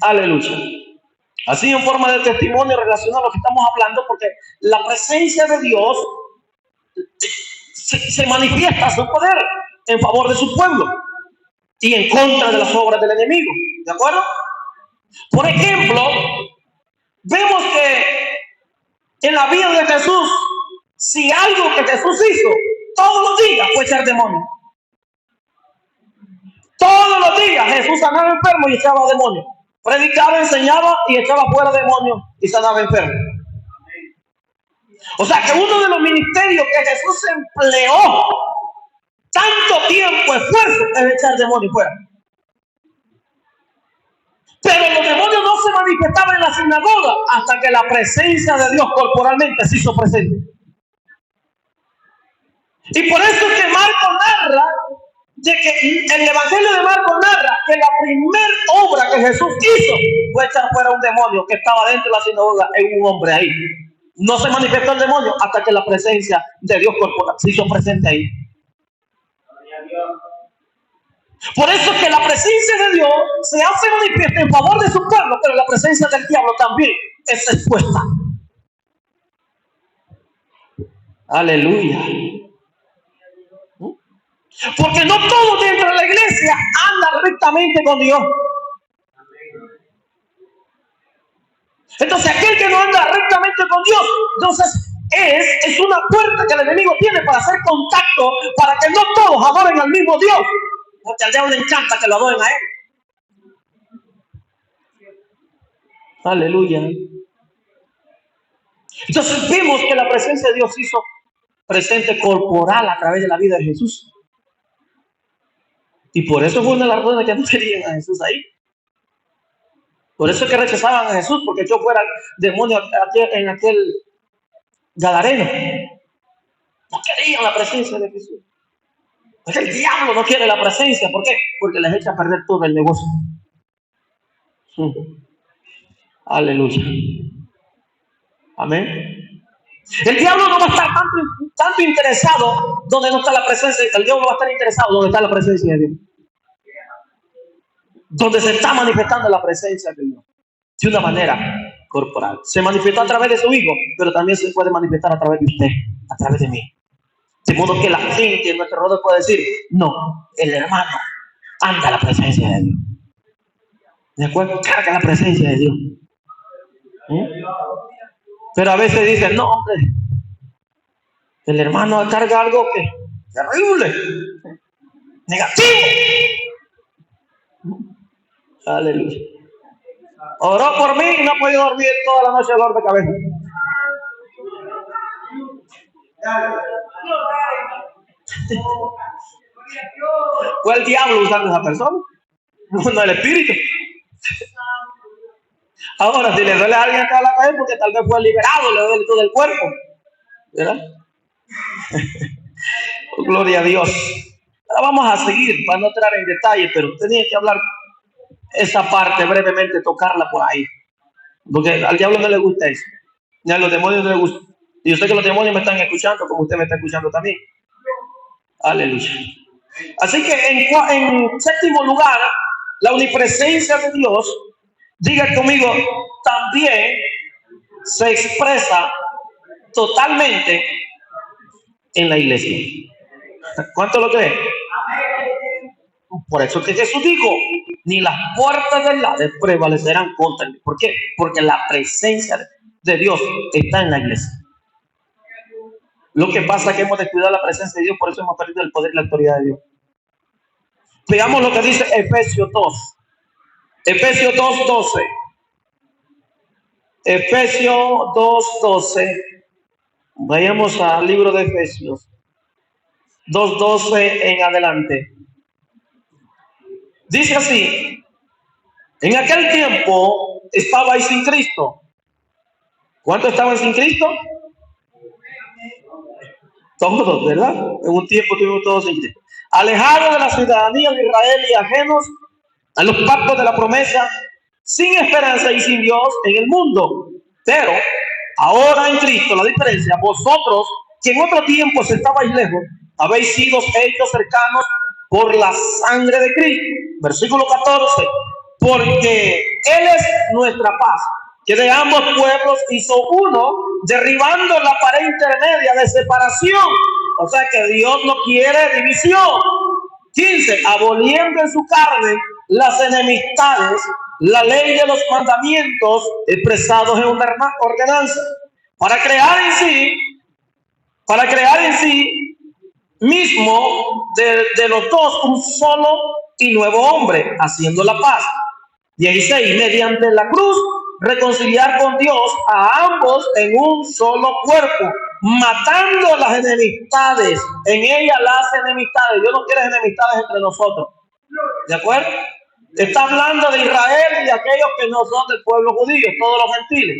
Aleluya. Así en forma de testimonio relacionado a lo que estamos hablando, porque la presencia de Dios se manifiesta su poder en favor de su pueblo y en contra de las obras del enemigo. ¿De acuerdo? Por ejemplo, vemos que en la vida de Jesús, si algo que Jesús hizo todos los días fue echar demonios. Todos los días Jesús sanaba enfermos y echaba demonios. Predicaba, enseñaba y echaba fuera demonios y sanaba enfermos. O sea que uno de los ministerios que Jesús empleó tanto tiempo, esfuerzo, es echar demonios fuera. Pero los demonios no se manifestaban en la sinagoga hasta que la presencia de Dios corporalmente se hizo presente. Y por eso es que Marco narra, de que el Evangelio de Marco narra que la primera obra que Jesús hizo fue echar fuera un demonio que estaba dentro de la sinagoga en un hombre ahí. No se manifestó el demonio hasta que la presencia de Dios corporal se hizo presente ahí. Por eso es que la presencia de Dios se hace manifiesta en favor de su pueblo, pero la presencia del diablo también es expuesta. Aleluya. Porque no todo dentro de la iglesia anda rectamente con Dios. Entonces aquel que no anda rectamente con Dios, entonces es una puerta que el enemigo tiene para hacer contacto, para que no todos adoren al mismo Dios. Porque al diablo le encanta que lo adoren a él. Aleluya. Entonces vimos que la presencia de Dios se hizo presente corporal a través de la vida de Jesús. Y por eso fue una de las razones que no querían a Jesús ahí. Por eso es que rechazaban a Jesús, porque echó fuera demonio en aquel Gadareno. No querían la presencia de Jesús. Porque el diablo no quiere la presencia. ¿Por qué? Porque les echa a perder todo el negocio. Aleluya. Amén. El diablo no va a estar tanto interesado donde no está la presencia. El diablo va a estar interesado donde está la presencia de Dios. Donde se está manifestando la presencia de Dios. De una manera corporal. Se manifestó a través de su Hijo, pero también se puede manifestar a través de usted, a través de mí. De modo que la gente en nuestro rodo puede decir, no, el hermano anda la presencia de Dios. ¿De acuerdo? Carga la presencia de Dios. Pero a veces dicen, no, hombre, el hermano carga algo que terrible, negativo. Aleluya. Oró por mí y no ha podido dormir toda la noche de dolor de cabeza. Fue el diablo usando a esa persona, no el espíritu. Ahora, si le duele a alguien acá a la cabeza, porque tal vez fue liberado, le duele todo el cuerpo. ¿Verdad? Gloria a Dios. Ahora vamos a seguir para no entrar en detalle, pero tenía que hablar esa parte brevemente, tocarla por ahí. Porque al diablo no le gusta eso. Ni a los demonios no le gusta. Y yo sé que los demonios me están escuchando, como usted me está escuchando también. Aleluya. Así que en séptimo lugar, la omnipresencia de Dios, diga conmigo, también se expresa totalmente en la iglesia. ¿Cuánto lo creen? Por eso que Jesús dijo, ni las puertas del Hades prevalecerán contra él. ¿Por qué? Porque la presencia de Dios está en la iglesia. Lo que pasa es que hemos descuidado la presencia de Dios, por eso hemos perdido el poder y la autoridad de Dios. Veamos lo que dice Efesios 2. Efesios 2:12. Efesios 2:12. Vayamos al libro de Efesios 2:12 en adelante. Dice así: en aquel tiempo estabais sin Cristo. ¿Cuántos estaban sin Cristo? Todos, ¿verdad? En un tiempo tuvimos todos sin Cristo. Alejados de la ciudadanía de Israel y ajenos a los pactos de la promesa, sin esperanza y sin Dios en el mundo. Pero ahora en Cristo, la diferencia, vosotros que en otro tiempo estabais lejos, habéis sido hechos cercanos por la sangre de Cristo. Versículo 14. Porque Él es nuestra paz, que de ambos pueblos hizo uno, derribando la pared intermedia de separación. O sea que Dios no quiere división. 15. Aboliendo en su carne las enemistades, la ley de los mandamientos expresados en una ordenanza, para crear en sí mismo de los dos un solo y nuevo hombre, haciendo la paz. 16. Mediante la cruz reconciliar con Dios a ambos en un solo cuerpo, matando las enemistades. En ella las enemistades. Dios no quiere enemistades entre nosotros. ¿De acuerdo? Está hablando de Israel y de aquellos que no son del pueblo judío, todos los gentiles.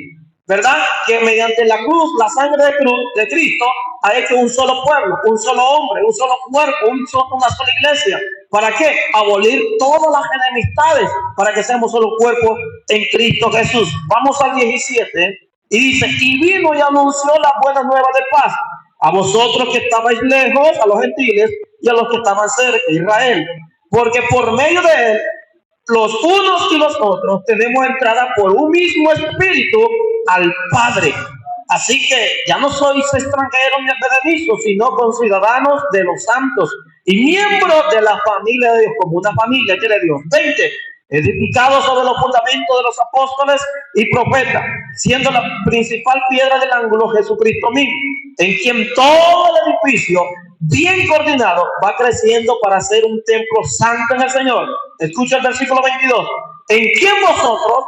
¿Verdad? Que mediante la cruz, la sangre de Cristo, ha hecho un solo pueblo, un solo hombre, un solo cuerpo, una sola iglesia. ¿Para qué? Abolir todas las enemistades, para que seamos solo cuerpo en Cristo Jesús. Vamos al 17, y dice: y vino y anunció la buena nueva de paz a vosotros que estabais lejos, a los gentiles, y a los que estaban cerca, Israel. Porque por medio de él, los unos y los otros tenemos entrada por un mismo espíritu al Padre. Así que ya no sois extranjeros ni advenedizos, sino conciudadanos de los santos y miembros de la familia de Dios, como una familia que de Dios. 20. Edificados sobre los fundamentos de los apóstoles y profetas, siendo la principal piedra del ángulo Jesucristo mismo, en quien todo el edificio, bien coordinado, va creciendo para ser un templo santo en el Señor. Escucha el versículo 22. En quien vosotros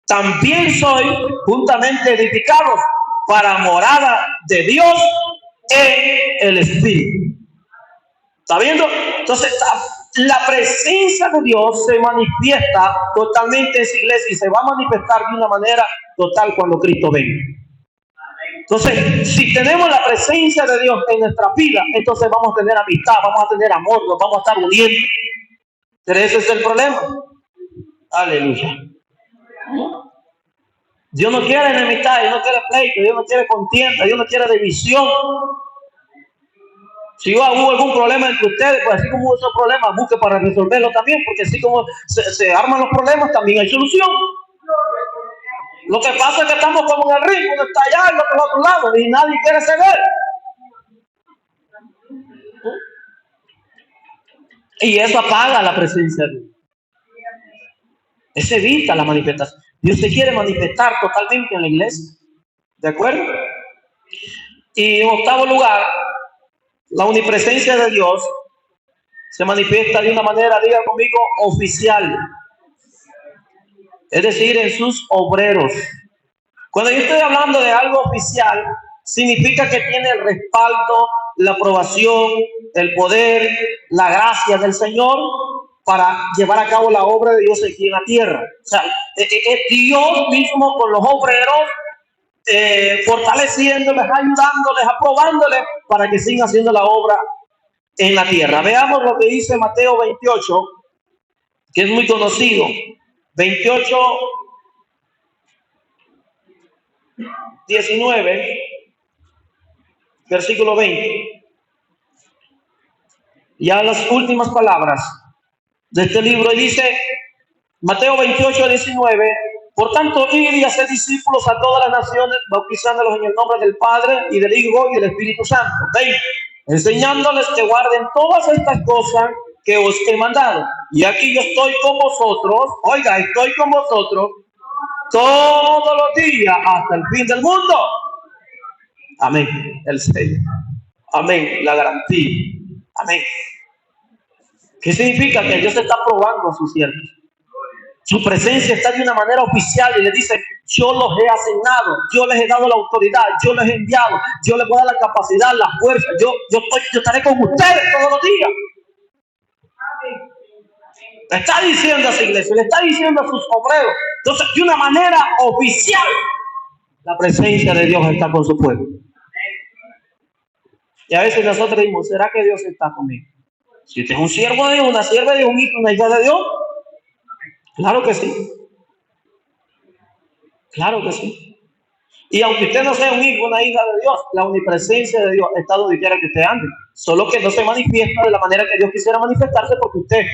también sois juntamente edificados para morada de Dios en el Espíritu. ¿Está viendo? Entonces, la presencia de Dios se manifiesta totalmente en su iglesia y se va a manifestar de una manera total cuando Cristo venga. Entonces, si tenemos la presencia de Dios en nuestra vida, entonces vamos a tener amistad, vamos a tener amor, nos vamos a estar uniendo. Pero ese es el problema. Aleluya. Dios no quiere enemistad, Dios no quiere pleito, Dios no quiere contienda, Dios no quiere división. Si hubo algún problema entre ustedes, pues así como hubo esos problemas, busque para resolverlo también, porque así como se arman los problemas, también hay solución. Lo que pasa es que estamos como en el ring, uno está allá y el otro lado, y nadie quiere ceder. Y eso apaga la presencia de Dios. Eso evita la manifestación. Dios se quiere manifestar totalmente en la iglesia. ¿De acuerdo? Y en octavo lugar, la omnipresencia de Dios se manifiesta de una manera, diga conmigo, oficial. Es decir, en sus obreros. Cuando yo estoy hablando de algo oficial, significa que tiene el respaldo, la aprobación, el poder, la gracia del Señor para llevar a cabo la obra de Dios aquí en la tierra. O sea, es Dios mismo con los obreros, fortaleciéndoles, ayudándoles, aprobándoles para que sigan haciendo la obra en la tierra. Veamos lo que dice Mateo 28, que es muy conocido. 28, 19, versículo 20. Ya las últimas palabras de este libro, y dice Mateo 28, 19: por tanto, id y haced discípulos a todas las naciones, bautizándolos en el nombre del Padre y del Hijo y del Espíritu Santo. 20. Enseñándoles que guarden todas estas cosas que os he mandado. Y aquí yo estoy con vosotros, oiga, estoy con vosotros todos los días hasta el fin del mundo. Amén. El sello. Amén. La garantía. Amén. ¿Qué significa? Que Dios está probando a sus siervos. Su presencia está de una manera oficial y le dice: Yo los he asignado, yo les he dado la autoridad, yo les he enviado, yo les voy a dar la capacidad, la fuerza, yo estaré con ustedes todos los días. Le está diciendo a esa iglesia, le está diciendo a sus obreros. Entonces, de una manera oficial, la presencia de Dios está con su pueblo. Y a veces nosotros decimos, ¿será que Dios está conmigo? Si usted es un siervo de Dios, una sierva de Dios, un hijo, una hija de Dios, claro que sí. Claro que sí. Y aunque usted no sea un hijo, una hija de Dios, la omnipresencia de Dios está donde quiera que usted ande. Solo que no se manifiesta de la manera que Dios quisiera manifestarse porque usted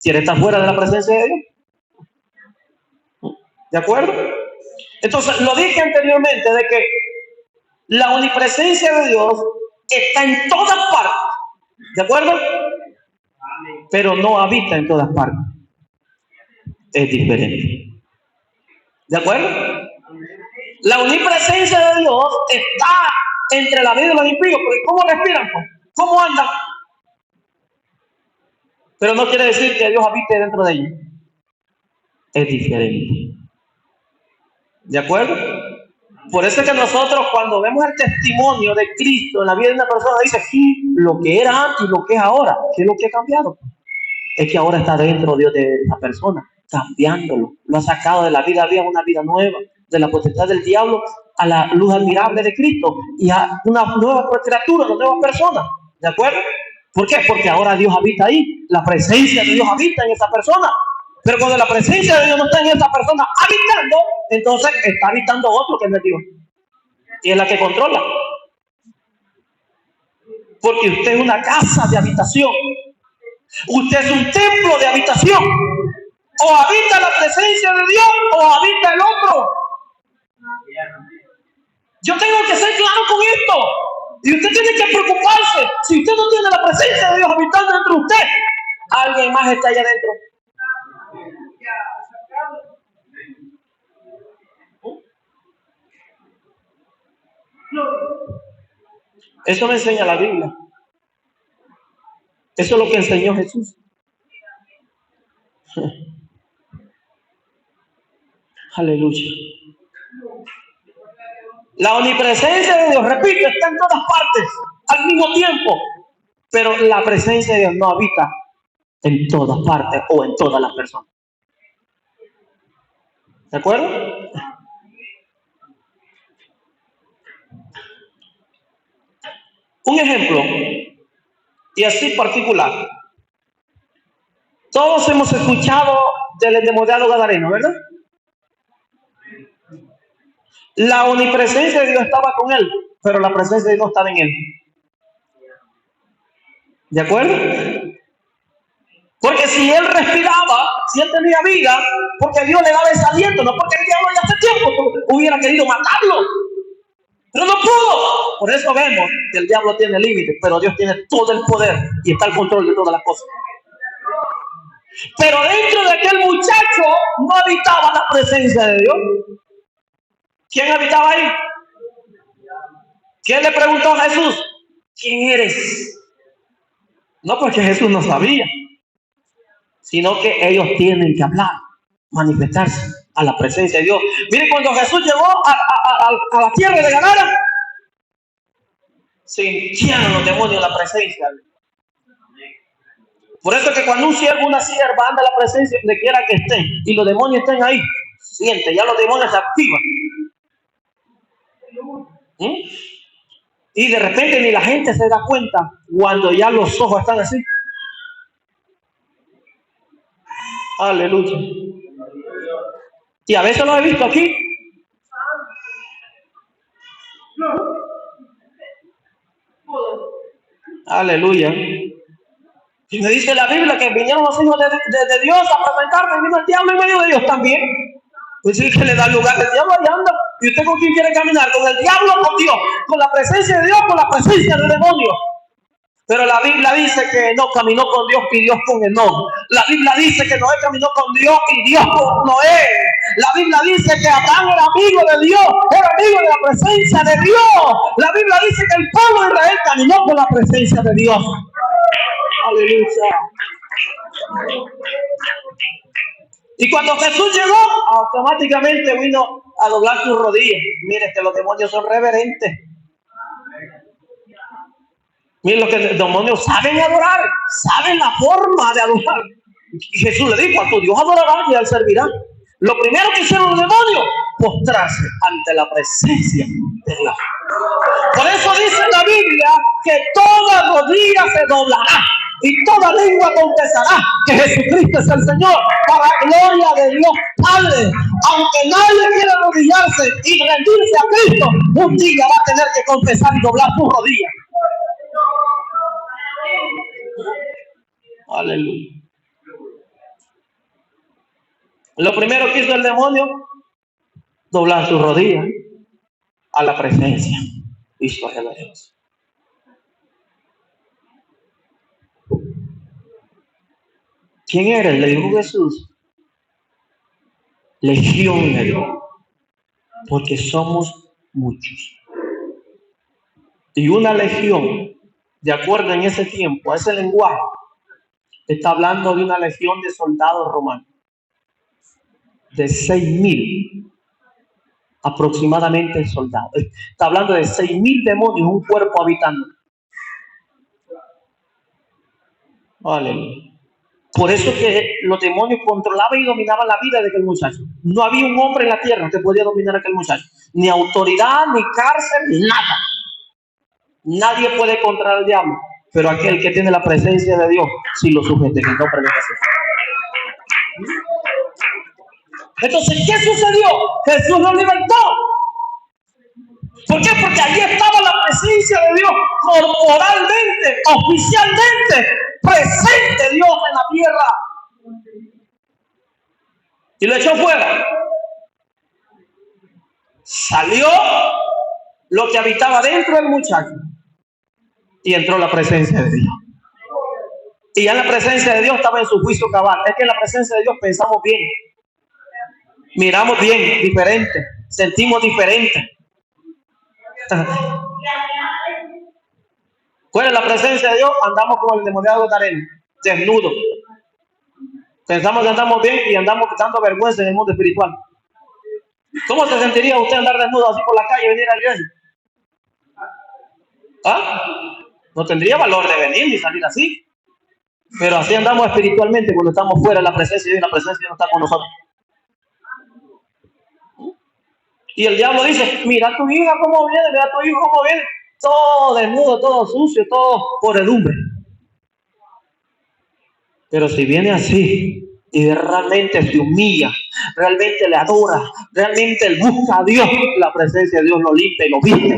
quiere estar fuera de la presencia de Dios. ¿De acuerdo? Entonces, lo dije anteriormente de que la omnipresencia de Dios está en todas partes. ¿De acuerdo? Pero no habita en todas partes. Es diferente. ¿De acuerdo? La omnipresencia de Dios está entre la vida y los impíos. Porque ¿cómo respiran? ¿Cómo andan? Pero no quiere decir que Dios habite dentro de ellos. Es diferente. ¿De acuerdo? Por eso es que nosotros cuando vemos el testimonio de Cristo en la vida de una persona, dice, sí, lo que era antes y lo que es ahora. ¿Qué es lo que ha cambiado? Es que ahora está dentro Dios de esa persona, cambiándolo. Lo ha sacado de la vida vieja a una vida nueva, de la potestad del diablo a la luz admirable de Cristo y a una nueva criatura, una nueva persona. ¿De acuerdo? ¿Por qué? Porque ahora Dios habita ahí. La presencia de Dios habita en esa persona. Pero cuando la presencia de Dios no está en esa persona habitando, entonces está habitando otro que no es Dios. Y es la que controla. Porque usted es una casa de habitación. Usted es un templo de habitación. O habita la presencia de Dios o habita el otro. Yo tengo que ser claro con esto. Y usted tiene que preocuparse. Si usted no tiene la presencia de Dios habitando dentro de usted, alguien más está allá adentro. Eso me enseña la Biblia. Eso es lo que enseñó Jesús. Aleluya. La omnipresencia de Dios, repito, está en todas partes al mismo tiempo. Pero la presencia de Dios no habita en todas partes o en todas las personas. ¿De acuerdo? Un ejemplo, y así particular. Todos hemos escuchado del endemoniado gadareno, ¿verdad? La omnipresencia de Dios estaba con él, pero la presencia de Dios no estaba en él. ¿De acuerdo? Porque si él respiraba, si él tenía vida, porque Dios le daba ese aliento, no porque el diablo ya hace tiempo hubiera querido matarlo. Pero no pudo. Por eso vemos que el diablo tiene límites, pero Dios tiene todo el poder y está al control de todas las cosas. Pero dentro de aquel muchacho no habitaba la presencia de Dios. ¿Quién habitaba ahí? ¿Quién le preguntó a Jesús? ¿Quién eres? No porque Jesús no sabía, sino que ellos tienen que hablar, manifestarse a la presencia de Dios. Miren, cuando Jesús llegó a la tierra de Gadara, se hincharon los demonios en la presencia de Dios. Por eso es que cuando un siervo o una sierva anda a la presencia donde quiera que estén y los demonios estén ahí, siente, ya los demonios se activan. Y de repente ni la gente se da cuenta cuando ya los ojos están así. Aleluya. Y a veces lo he visto aquí. Aleluya. Y me dice la Biblia que vinieron los hijos de Dios a presentarme y vino el diablo en medio de ellos también. Pues sí, que le da lugar al diablo y anda. ¿Y usted con quién quiere caminar? ¿Con el diablo o con Dios? ¿Con la presencia de Dios o con la presencia del demonio? Pero la Biblia dice que no caminó con Dios y Dios con Enoc. La Biblia dice que Noé caminó con Dios y Dios con Noé. La Biblia dice que Abraham era amigo de Dios, era amigo de la presencia de Dios. La Biblia dice que el pueblo de Israel caminó con la presencia de Dios. Aleluya. Y cuando Jesús llegó, automáticamente vino a doblar sus rodillas. Mire que los demonios son reverentes. Mire, los que los demonios saben adorar, saben la forma de adorar. Y Jesús le dijo: a tu Dios adorarás y a él servirá. Lo primero que hicieron los demonios, postrarse ante la presencia de Dios. Por eso dice la Biblia que toda rodilla se doblará y toda lengua confesará que Jesucristo es el Señor, para gloria de Dios Padre. Aunque nadie quiera arrodillarse y rendirse a Cristo, un día va a tener que confesar y doblar sus rodillas. Aleluya. Lo primero que hizo el demonio, doblar sus rodillas a la presencia de Dios. ¿Quién eres? Le dijo Jesús. Legión le dijo, porque somos muchos. Y una legión, de acuerdo en ese tiempo, a ese lenguaje, está hablando de una legión de soldados romanos, de 6,000 aproximadamente soldados. Está hablando de 6,000 demonios, un cuerpo habitando. Aleluya. Por eso que los demonios controlaban y dominaban la vida de aquel muchacho. No había un hombre en la tierra que podía dominar a aquel muchacho. Ni autoridad, ni cárcel, nada. Nadie puede controlar al diablo, pero aquel que tiene la presencia de Dios sí lo sujeta en el nombre de Jesús. Entonces, ¿qué sucedió? Jesús lo libertó. ¿Por qué? Porque allí estaba la presencia de Dios corporalmente, oficialmente presente Dios en la tierra. Y lo echó fuera. Salió lo que habitaba dentro del muchacho y entró la presencia de Dios. Y ya la presencia de Dios estaba en su juicio cabal. Es que en la presencia de Dios pensamos bien, miramos bien, diferente, sentimos diferente. ¿Cuál es la presencia de Dios? Andamos como el endemoniado Gadareno, desnudos. Pensamos que andamos bien y andamos dando vergüenza en el mundo espiritual. ¿Cómo se sentiría usted andar desnudo así por la calle y venir a la iglesia? ¿Ah? No tendría valor de venir ni salir así. Pero así andamos espiritualmente cuando estamos fuera de la presencia de Dios y la presencia de Dios no está con nosotros. Y el diablo dice: mira a tu hija cómo viene, mira a tu hijo cómo viene. Todo desnudo, todo sucio, todo podredumbre. Pero si viene así y realmente se humilla, realmente le adora, realmente él busca a Dios, la presencia de Dios lo limpia y lo viste.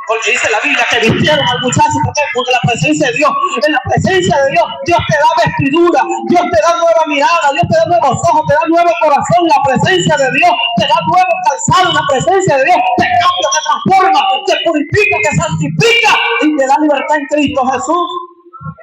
Porque dice la Biblia que vistieron al muchacho. ¿Por qué? Porque la presencia de Dios, en la presencia de Dios, Dios te da vestidura, Dios te da nueva mirada, Dios te da nuevos ojos, te da nuevo corazón. La presencia de Dios te da nuevo calzado. La presencia de Dios te cambia, te transforma, te purifica, te santifica y te da libertad en Cristo Jesús.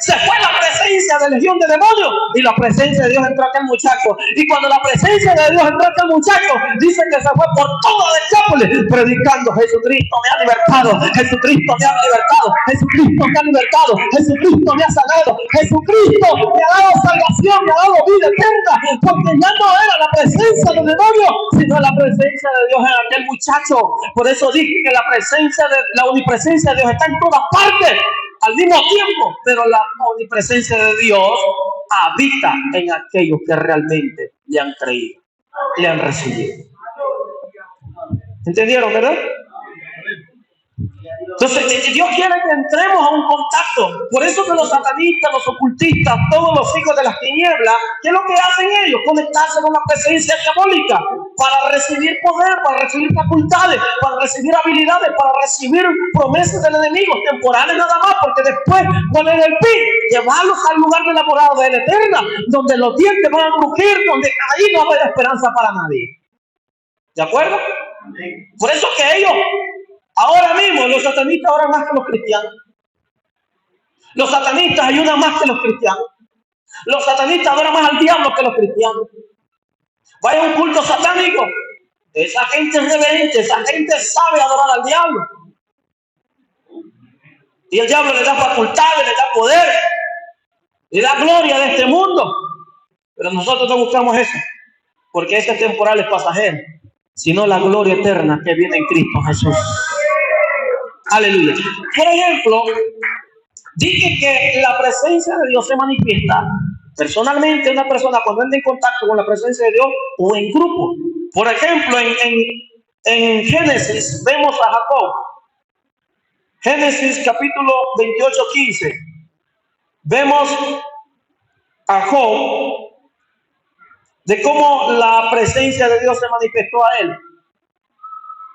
Se fue la presencia de legión de demonios y la presencia de Dios entró a aquel muchacho. Y cuando la presencia de Dios entró a aquel muchacho, dice que se fue por toda Decápolis predicando: Jesucristo me ha libertado, Jesucristo me ha libertado, Jesucristo me ha libertado, Jesucristo me ha sanado, Jesucristo me ha dado salvación, me ha dado vida eterna. Porque ya no era la presencia del demonio, sino la presencia de Dios en aquel muchacho. Por eso dije que la omnipresencia de Dios está en todas partes al mismo tiempo, pero la omnipresencia de Dios habita en aquellos que realmente le han creído, le han recibido. ¿Entendieron, verdad? Entonces, Dios quiere que entremos a un contacto. Por eso que los satanistas, los ocultistas, todos los hijos de las tinieblas, ¿qué es lo que hacen ellos? Conectarse con la presencia diabólica para recibir poder, para recibir facultades, para recibir habilidades, para recibir promesas del enemigo, temporales nada más, porque después, con el fin, llevarlos al lugar de la morada de la eterna, donde los dientes van a crujir, donde ahí no va a haber esperanza para nadie. ¿De acuerdo? Por eso que ellos, ahora mismo, los satanistas oran más que los cristianos. Los satanistas ayudan más que los cristianos. Los satanistas adoran más al diablo que los cristianos. Vaya a un culto satánico. Esa gente es reverente, esa gente sabe adorar al diablo. Y el diablo le da facultades, le da poder, le da gloria de este mundo. Pero nosotros no buscamos eso, porque ese temporal es pasajero. sino la gloria eterna que viene en Cristo Jesús. Aleluya. Por ejemplo, dije que la presencia de Dios se manifiesta personalmente una persona cuando entra en contacto con la presencia de Dios o en grupo. Por ejemplo, en Génesis vemos a Jacob. Génesis capítulo 28-15. Vemos a Job de cómo la presencia de Dios se manifestó a él.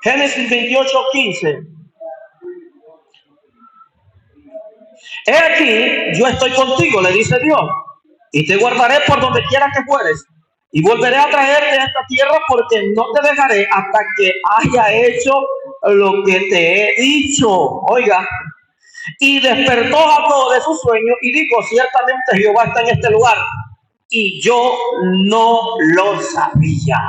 Génesis 28-15. He aquí, yo estoy contigo, le dice Dios, y te guardaré por donde quiera que fueres, y volveré a traerte a esta tierra porque no te dejaré hasta que haya hecho lo que te he dicho. Oiga, y despertó Jacob de su sueño y dijo, ciertamente Jehová está en este lugar, y yo no lo sabía.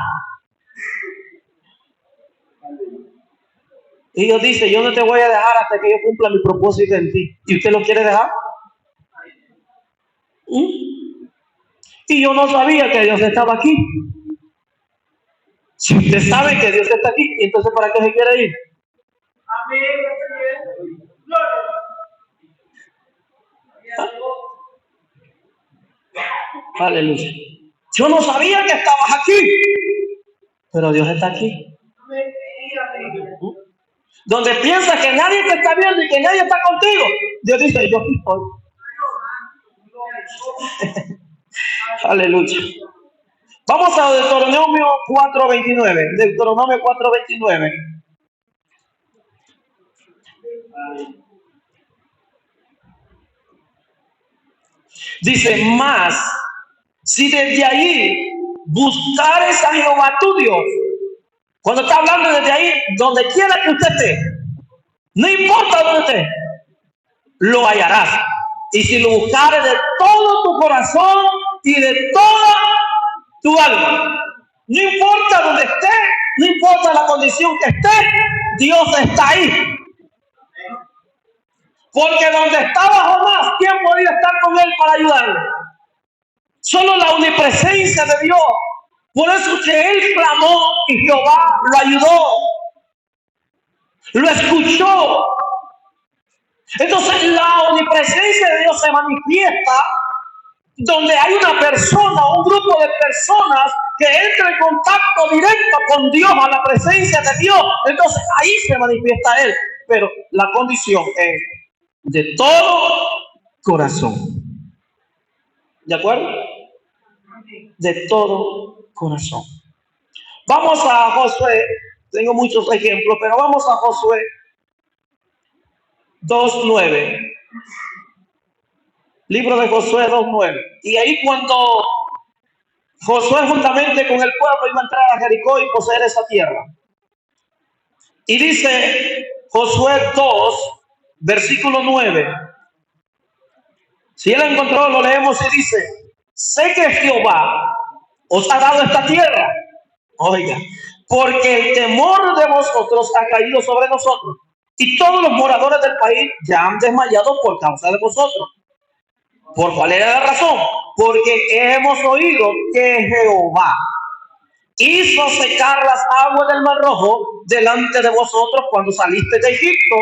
Y Dios dice, yo no te voy a dejar hasta que yo cumpla mi propósito en ti. ¿Y usted lo quiere dejar? Y yo no sabía que Dios estaba aquí. Si usted sabe que Dios está aquí, entonces ¿para qué se quiere ir? ¿Ah? Aleluya. Yo no sabía que estabas aquí, pero Dios está aquí. Donde piensas que nadie te está viendo y que nadie está contigo, Dios dice, yo aquí estoy. Aleluya. Vamos a Deuteronomio 4:29. Deuteronomio 4:29. Dice, más, si desde ahí buscares a Jehová tu Dios, cuando está hablando desde ahí, donde quiera que usted esté, no importa donde esté, lo hallarás. Y si lo buscares de todo tu corazón y de toda tu alma, no importa donde esté, no importa la condición que esté, Dios está ahí. Porque donde estaba Jonás, ¿quién podía estar con él para ayudarlo? Solo la omnipresencia de Dios. Por eso que él clamó y Jehová lo ayudó, lo escuchó. Entonces la omnipresencia de Dios se manifiesta donde hay una persona, un grupo de personas que entra en contacto directo con Dios, a la presencia de Dios. Entonces ahí se manifiesta Él. Pero la condición es de todo corazón. ¿De acuerdo? De todo corazón. Vamos a Josué. Tengo muchos ejemplos, pero vamos a Josué 2:9. Libro de Josué 2:9. Y ahí cuando Josué juntamente con el pueblo iba a entrar a Jericó y poseer esa tierra. Y dice Josué 2, versículo 9. Si él encontró, lo leemos y dice, sé que Jehová os ha dado esta tierra. Oiga, porque el temor de vosotros ha caído sobre nosotros. Y todos los moradores del país ya han desmayado por causa de vosotros. ¿Por cuál era la razón? Porque hemos oído que Jehová hizo secar las aguas del Mar Rojo delante de vosotros cuando saliste de Egipto,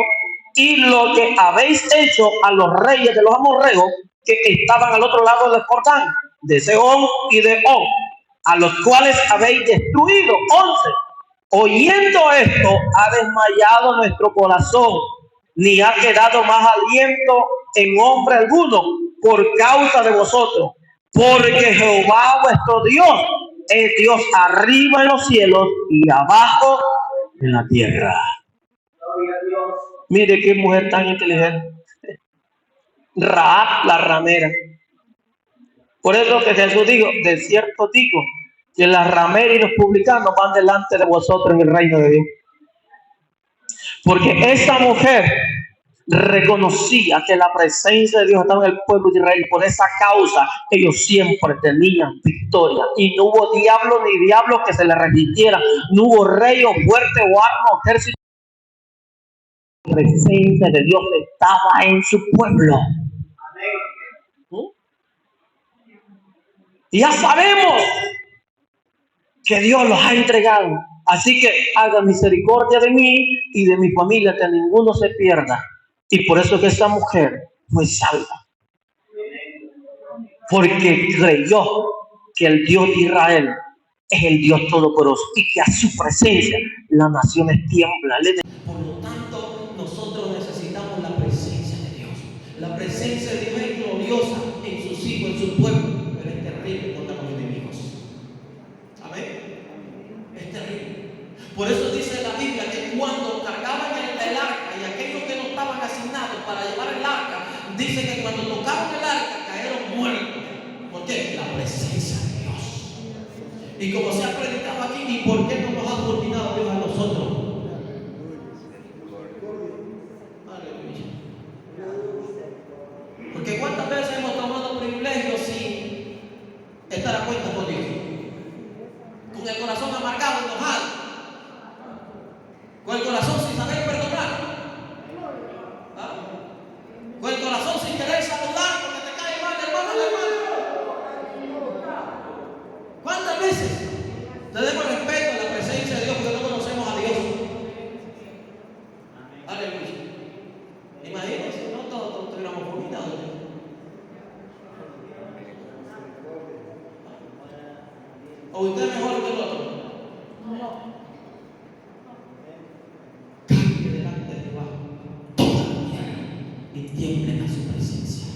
y lo que habéis hecho a los reyes de los amorreos que estaban al otro lado del Jordán, de Sehón y de Og, a los cuales habéis destruido. 11. Oyendo esto, ha desmayado nuestro corazón, ni ha quedado más aliento en hombre alguno por causa de vosotros, porque Jehová vuestro Dios es Dios arriba en los cielos y abajo en la tierra. Mire qué mujer tan inteligente. Rahab, la ramera. Por eso que Jesús dijo, de cierto digo, que las rameras y los publicanos van delante de vosotros en el reino de Dios. Porque esa mujer reconocía que la presencia de Dios estaba en el pueblo de Israel. Por esa causa ellos siempre tenían victoria. Y no hubo diablo ni diablo que se le resistiera. No hubo rey o fuerte o arma o ejército. La presencia de Dios estaba en su pueblo. Y ya sabemos que Dios los ha entregado Así que haga misericordia de mí y de mi familia, que ninguno se pierda. Y por eso que esta mujer fue salva, porque creyó que el Dios de Israel es el Dios todopoderoso y que a su presencia las naciones tiemblan. Por lo tanto, nosotros necesitamos la presencia de Dios. La presencia de Dios es gloriosa en sus hijos, en su pueblo, pero es terrible contra los enemigos. Amén. Es terrible. Por eso dice la Biblia que cuando cargaban el arca y aquellos que no estaban asignados para llevar el arca, dice que cuando tocaron el arca cayeron muertos. ¿Por qué? La presencia de Dios. Y como se ha predicado aquí, ¿y por qué no nos ha coordinado Dios a nosotros? Aleluya. Porque cuántas veces hemos tomado privilegios sin estar a cuenta con Dios, con el corazón amargado, enojado, con el corazón sin saber perdonar, ¿ah? Con el corazón sin querer saludar porque te cae mal, hermano, hermano. ¿Cuántas veces tenemos respeto a la presencia de Dios porque no conocemos a Dios? Aleluya. Imagínense, no todos estuviéramos combinados. ¿O usted es mejor que el otro? No. Cambie delante de Jehová toda la tierra y tiemblen a su presencia.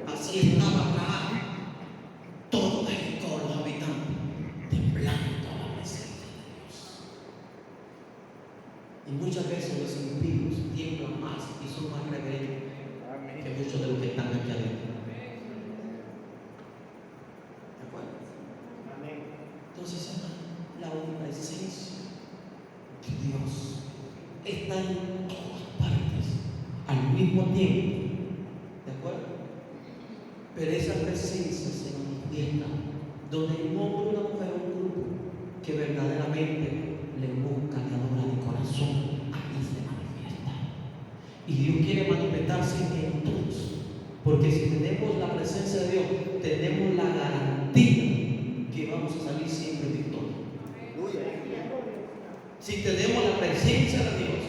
Así estaba Abraham, todo Jericó, los habitantes, temblando a la presencia de Dios. Y muchas veces los impíos tiemblan más y son más reverentes que muchos de los que están aquí adentro. ¿De acuerdo? Entonces, la omnipresencia de Dios está en todas partes al mismo tiempo. ¿De acuerdo? Pero esa presencia se manifiesta donde hay un hombre, una mujer, un grupo que verdaderamente le busca, le adora de corazón. Aquí se manifiesta. Y Dios quiere manifestarse en todos. Porque si tenemos la presencia de Dios, tenemos la garantía que vamos a salir siempre victoriosos. Si tenemos la presencia de Dios,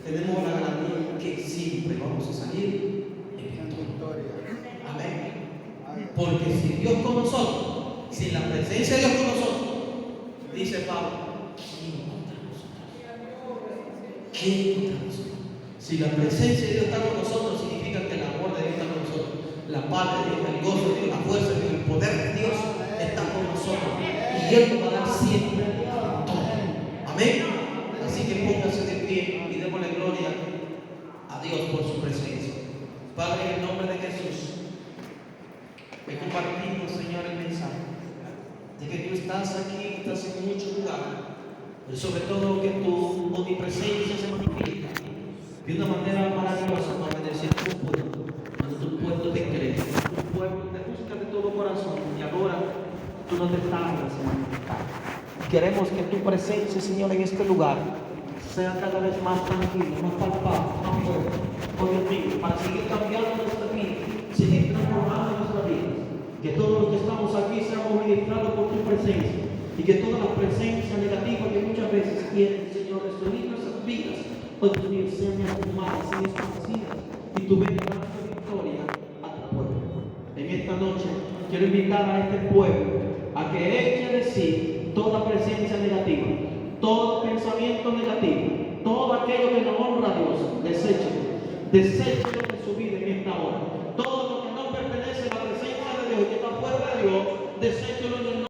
tenemos la garantía que siempre vamos a salir en victoria. Amén. Porque si Dios con nosotros, si la presencia de Dios con nosotros, dice Pablo, ¿quién contra nosotros? ¿Quién contra nosotros? Si la presencia de Dios está con nosotros, significa que el amor de Dios está con nosotros, la paz de Dios, el gozo de Dios, la fuerza de Dios, el poder de Dios está con nosotros. Y Él nos va a dar siempre todo. Amén. Así que póngase de pie y démosle gloria a Dios por su presencia. Padre, en el nombre de Jesús, he compartido, Señor, el mensaje de que tú estás aquí, estás en muchos lugares, pero sobre todo que tu omnipresencia se manifiesta de una manera maravillosa para bendecir tu pueblo. Cuando tu pueblo te cree, tu pueblo te busca de todo corazón y ahora tú no te tardas en manifestar. Queremos que tu presencia, Señor, en este lugar sea cada vez más tranquila, más palpable, más fuerte. Oh Dios mío, para seguir cambiando nuestra vida, seguir transformando nuestra vida. Que todos los que estamos aquí seamos ministrados por tu presencia y que todas las presencias negativas que muchas veces quieren, Señor, destruir nuestras vidas, oh Dios mío, sean esfumadas, sean esparcidas y tú vengas dando victoria a tu pueblo. En esta noche quiero invitar a este pueblo a que eche de sí toda presencia negativa, todo pensamiento negativo, todo aquello que no honra a Dios, deséchelo de su vida en esta hora. Todo lo que no pertenece a la presencia de Dios y que está fuera de Dios, deséchelo en el